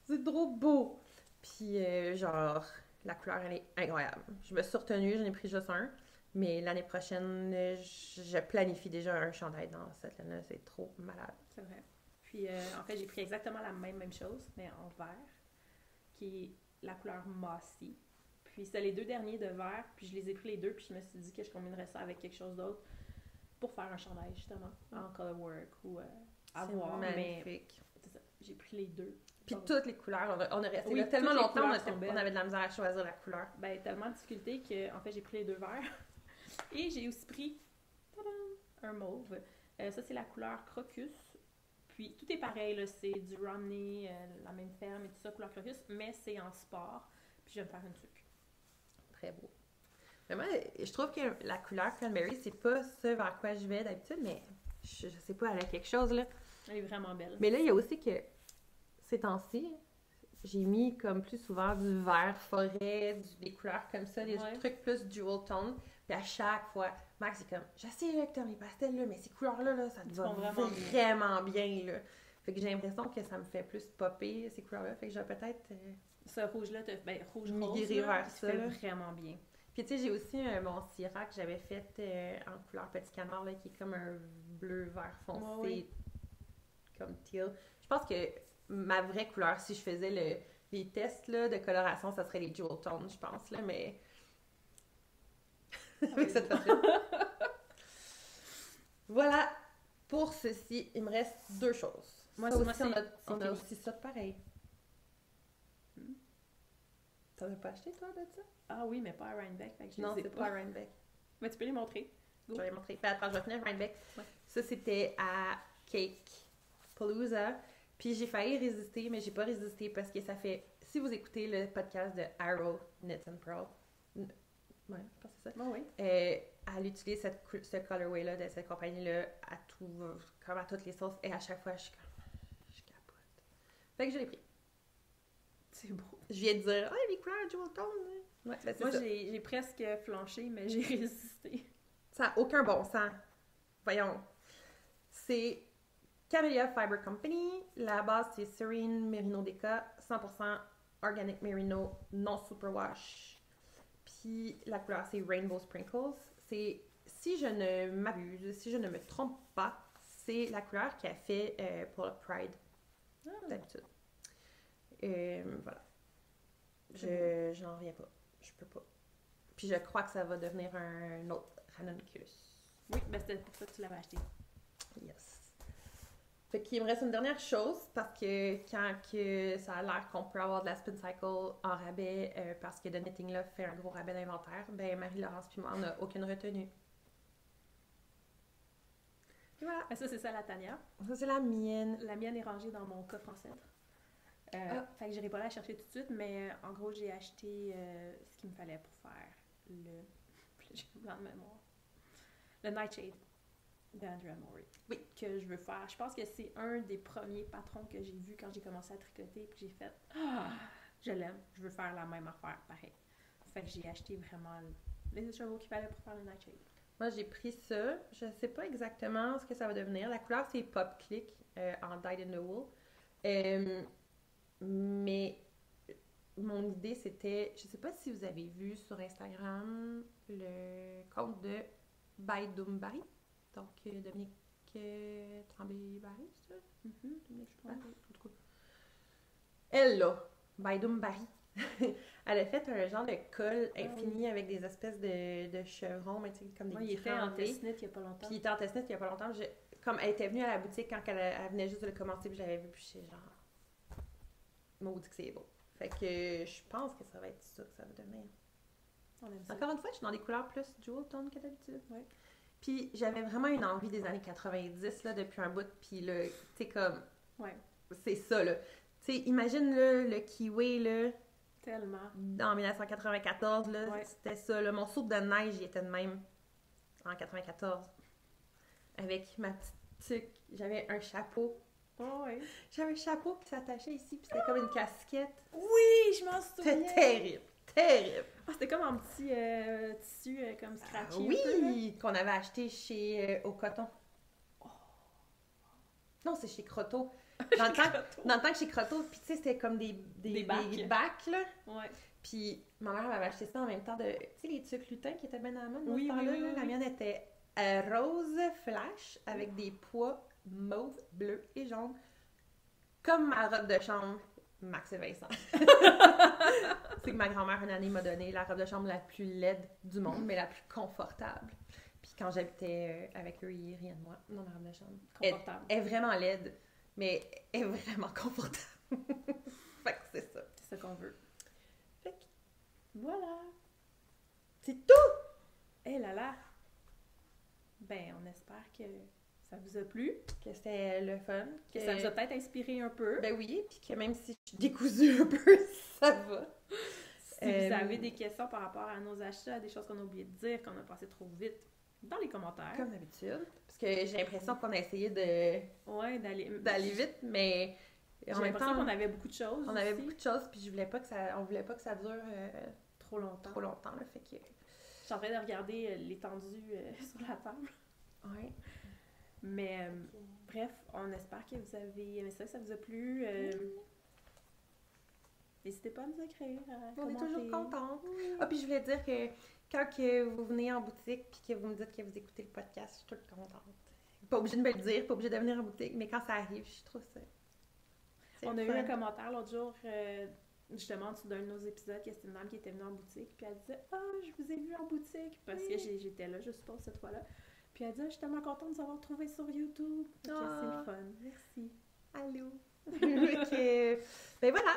C'est trop beau! Puis, genre, la couleur, elle est incroyable. Je me suis retenue, j'en ai pris juste un. Mais l'année prochaine, je planifie déjà un chandail dans cette laine-là. C'est trop malade. C'est vrai. Puis, en fait, j'ai pris exactement la même chose, mais en vert, qui est la couleur mossy. Puis, c'était les deux derniers de vert, puis je les ai pris les deux, puis je me suis dit que je combinerais ça avec quelque chose d'autre pour faire un chandail, justement, en color work ou à voir. Magnifique. Mais c'est ça, j'ai pris les deux. Puis Bon. toutes les couleurs, on a resté Oui, là tellement toutes les longtemps, couleurs sont belles. on avait de la misère à choisir la couleur. Ben, tellement de difficulté que, en fait, j'ai pris les 2 verts. Et j'ai aussi pris tadam, un mauve. Ça, c'est la couleur Crocus. Puis, tout est pareil, là. C'est du Romney, la même ferme et tout ça, couleur Crocus, mais c'est en sport. Puis, je vais me faire une tuque. Très beau. Mais moi, je trouve que la couleur cranberry, c'est pas ce vers quoi je vais d'habitude, mais je sais pas, elle a quelque chose, là. Elle est vraiment belle. Mais là, il y a aussi que, ces temps-ci, j'ai mis comme plus souvent du vert forêt, des couleurs comme ça, des Ouais. trucs plus dual tone. Puis à chaque fois, Max est comme, j'essaie avec mes pastels, là, mais ces couleurs-là, là, ça te va font vraiment bien. vraiment bien, là. Fait que j'ai l'impression que ça me fait plus popper, ces couleurs-là. Fait que je vais peut-être... Ce rouge-là, ben, rouge Migrer rose, là, vers il ça, fait là. vraiment bien. Puis tu sais, j'ai aussi mon Syrah que j'avais fait en couleur petit canard, là, qui est comme un bleu vert foncé, Ouais. comme teal. Je pense que ma vraie couleur, si je faisais les tests là, de coloration, ça serait les jewel tones, je pense, là, mais... Avec cette photo. Voilà, pour ceci, il me reste 2 choses. Moi, Ça moi, aussi, on a fini. aussi ça de pareil. T'en as pas acheté, toi, de ça? Ah oui, mais pas à Rhinebeck, fait que je Non, les ai c'est pas Rhinebeck. Mais tu peux les montrer. Je vais les montrer. Ben, attends, je vais finir Rhinebeck. Ouais. Ça, c'était à Cake Palooza. Puis j'ai failli résister, mais j'ai pas résisté parce que ça fait... Si vous écoutez le podcast de Arrow Knit and Pearl, ouais, je pense que c'est ça. Ah oui. Elle utilise ce colorway-là de cette compagnie-là à tout, comme à toutes les sauces. Et à chaque fois, je suis comme... Je capote. Fait que je l'ai pris. C'est beau. Je viens de dire, ah, les couleurs jewel tone. Ouais, ben, c'est Moi, ça. j'ai presque flanché, mais j'ai résisté. Ça n'a aucun bon sens. Voyons. C'est Camellia Fiber Company. La base, c'est Serene Merino Deca. 100% organic merino, non superwash. Puis la couleur, c'est Rainbow Sprinkles. C'est, si je ne m'abuse, si je ne me trompe pas, c'est la couleur qu'elle fait pour le Pride, d'habitude. Voilà. Je n'en reviens pas. Je peux pas. Puis je crois que ça va devenir un autre Ranunculus. Oui, ben c'était pour ça que tu l'avais acheté. Yes. Fait qu'il me reste une dernière chose, parce que quand que ça a l'air qu'on peut avoir de la Spin Cycle en rabais, parce que The Knitting Love fait un gros rabais d'inventaire, ben Marie-Laurence puis moi, on n'a aucune retenue. Et voilà. Ah, ça, c'est ça la Tania. Ça, c'est la mienne. La mienne est rangée dans mon coffre ancêtre. Fait que j'irai pas la chercher tout de suite, mais en gros, j'ai acheté ce qu'il me fallait pour faire le... J'ai un blanc de mémoire. Le Nightshade d'Andrea Mori. Oui. Que je veux faire. Je pense que c'est un des premiers patrons que j'ai vu quand j'ai commencé à tricoter, puis j'ai fait « Ah! Je l'aime. Je veux faire la même affaire, pareil. » Fait que j'ai acheté vraiment les écheveaux qu'il fallait pour faire le Nightshade. Moi, j'ai pris ça. Je sais pas exactement ce que ça va devenir. La couleur, c'est Pop Click en Dyed in the Wool. Mais mon idée, c'était... Je sais pas si vous avez vu sur Instagram le compte de Baidumbari. Donc, Dominique Tremblay-Barry, c'est ça? Dominique Tremblay, en tout cas. Elle, là, Baidumbari, elle a fait un genre de col infini avec des espèces de chevrons, mais tu sais, comme des Moi, il était en test-knit il y a pas longtemps. Puis il était en test-knit il y a pas longtemps. Comme elle était venue à la boutique quand elle venait juste de le commencer, puis je l'avais vu, puis j'étais genre... Maudit que c'est beau. Fait que je pense que ça va être ça que ça va devenir. On aime ça. Encore une fois, je suis dans des couleurs plus jewel tone que d'habitude. Ouais. Puis j'avais vraiment une envie des années 90 là, depuis un bout. Puis là, tu sais, comme. Ouais. C'est ça, là. Tu sais, imagine là, le kiwi, là, Tellement. en 1994, là, Ouais. c'était ça. Là. Mon soupe de neige, il était de même en 94. Avec ma petite tuque. J'avais un chapeau. Oh, ouais. J'avais un chapeau qui s'attachait ici, puis c'était comme une casquette. Oui, je m'en C'était souviens. terrible. Terrible. Ah, c'était comme en petit tissu comme scratchy. un peu, là. Oui, qu'on avait acheté chez Au Coton. Non, c'est chez Croteau. Dans le temps que chez Croteau, puis tu sais, c'était comme des bacs, là. Ouais. Puis ma mère m'avait acheté ça en même temps de... Tu sais, les tucs lutins qui étaient bien à la mode dans Oui, ce temps-là, oui, là? oui, La oui. mienne était rose flash avec des pois mauve, bleu et jaune. Comme ma robe de chambre, Max et Vincent. C'est que ma grand-mère, une année, m'a donné la robe de chambre la plus laide du monde, mais la plus confortable. Puis quand j'habitais avec eux, ils riaient de moi dans ma robe de chambre. Confortable. Elle est vraiment laide, mais elle est vraiment confortable. Fait que c'est ça. C'est ça qu'on veut. Fait que Voilà! c'est tout! Eh là là! Ben, on espère que ça vous a plu, Que c'était le fun. que ça vous a peut-être inspiré un peu. Ben oui, puis que même si je suis décousue un peu, ça va. Si vous avez des questions par rapport à nos achats, des choses qu'on a oublié de dire, qu'on a passé trop vite, dans les commentaires. Comme d'habitude. Parce que j'ai l'impression qu'on a essayé de Ouais, d'aller vite, mais J'ai en même l'impression temps, qu'on avait beaucoup de choses. on avait aussi. beaucoup de choses, puis on voulait pas que ça dure Trop longtemps. trop longtemps, là, fait que... Je suis en train de regarder l'étendue sur la table. Ouais. Mais bref, on espère que vous avez aimé ça, que ça vous a plu. N'hésitez pas à nous écrire. On est commenter. toujours contente. Oui. Ah, puis je voulais dire que quand que vous venez en boutique puis que vous me dites que vous écoutez le podcast, je suis toute contente. Pas obligée de me le dire, pas obligée de venir en boutique, mais quand ça arrive, je trouve ça. On a eu un commentaire l'autre jour, justement, en dessous d'un de nos épisodes, que c'était une dame qui était venue en boutique, puis elle disait « Ah, je vous ai vu en boutique! » Parce que j'étais là, je suppose, cette fois-là. Puis elle dit « Ah, je suis tellement contente de vous avoir trouvé sur YouTube! » Fait que c'est le fun. Merci. Allô! Ben voilà!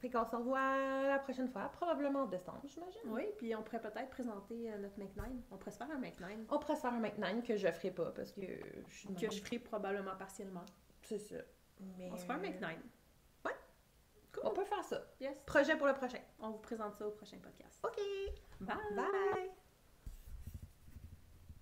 Fait qu'on se revoit la prochaine fois, probablement en décembre, j'imagine. Oui, puis on pourrait peut-être présenter notre Mac9. On pourrait se faire un Mac9. On pourrait se faire un Mac9 que je ferai pas parce que je suis Que je ferai probablement partiellement. C'est ça. Mais On se fait un Mac9. Ouais. Cool. On peut faire ça. Yes. Projet pour le prochain. On vous présente ça au prochain podcast. OK. Bye! Bye!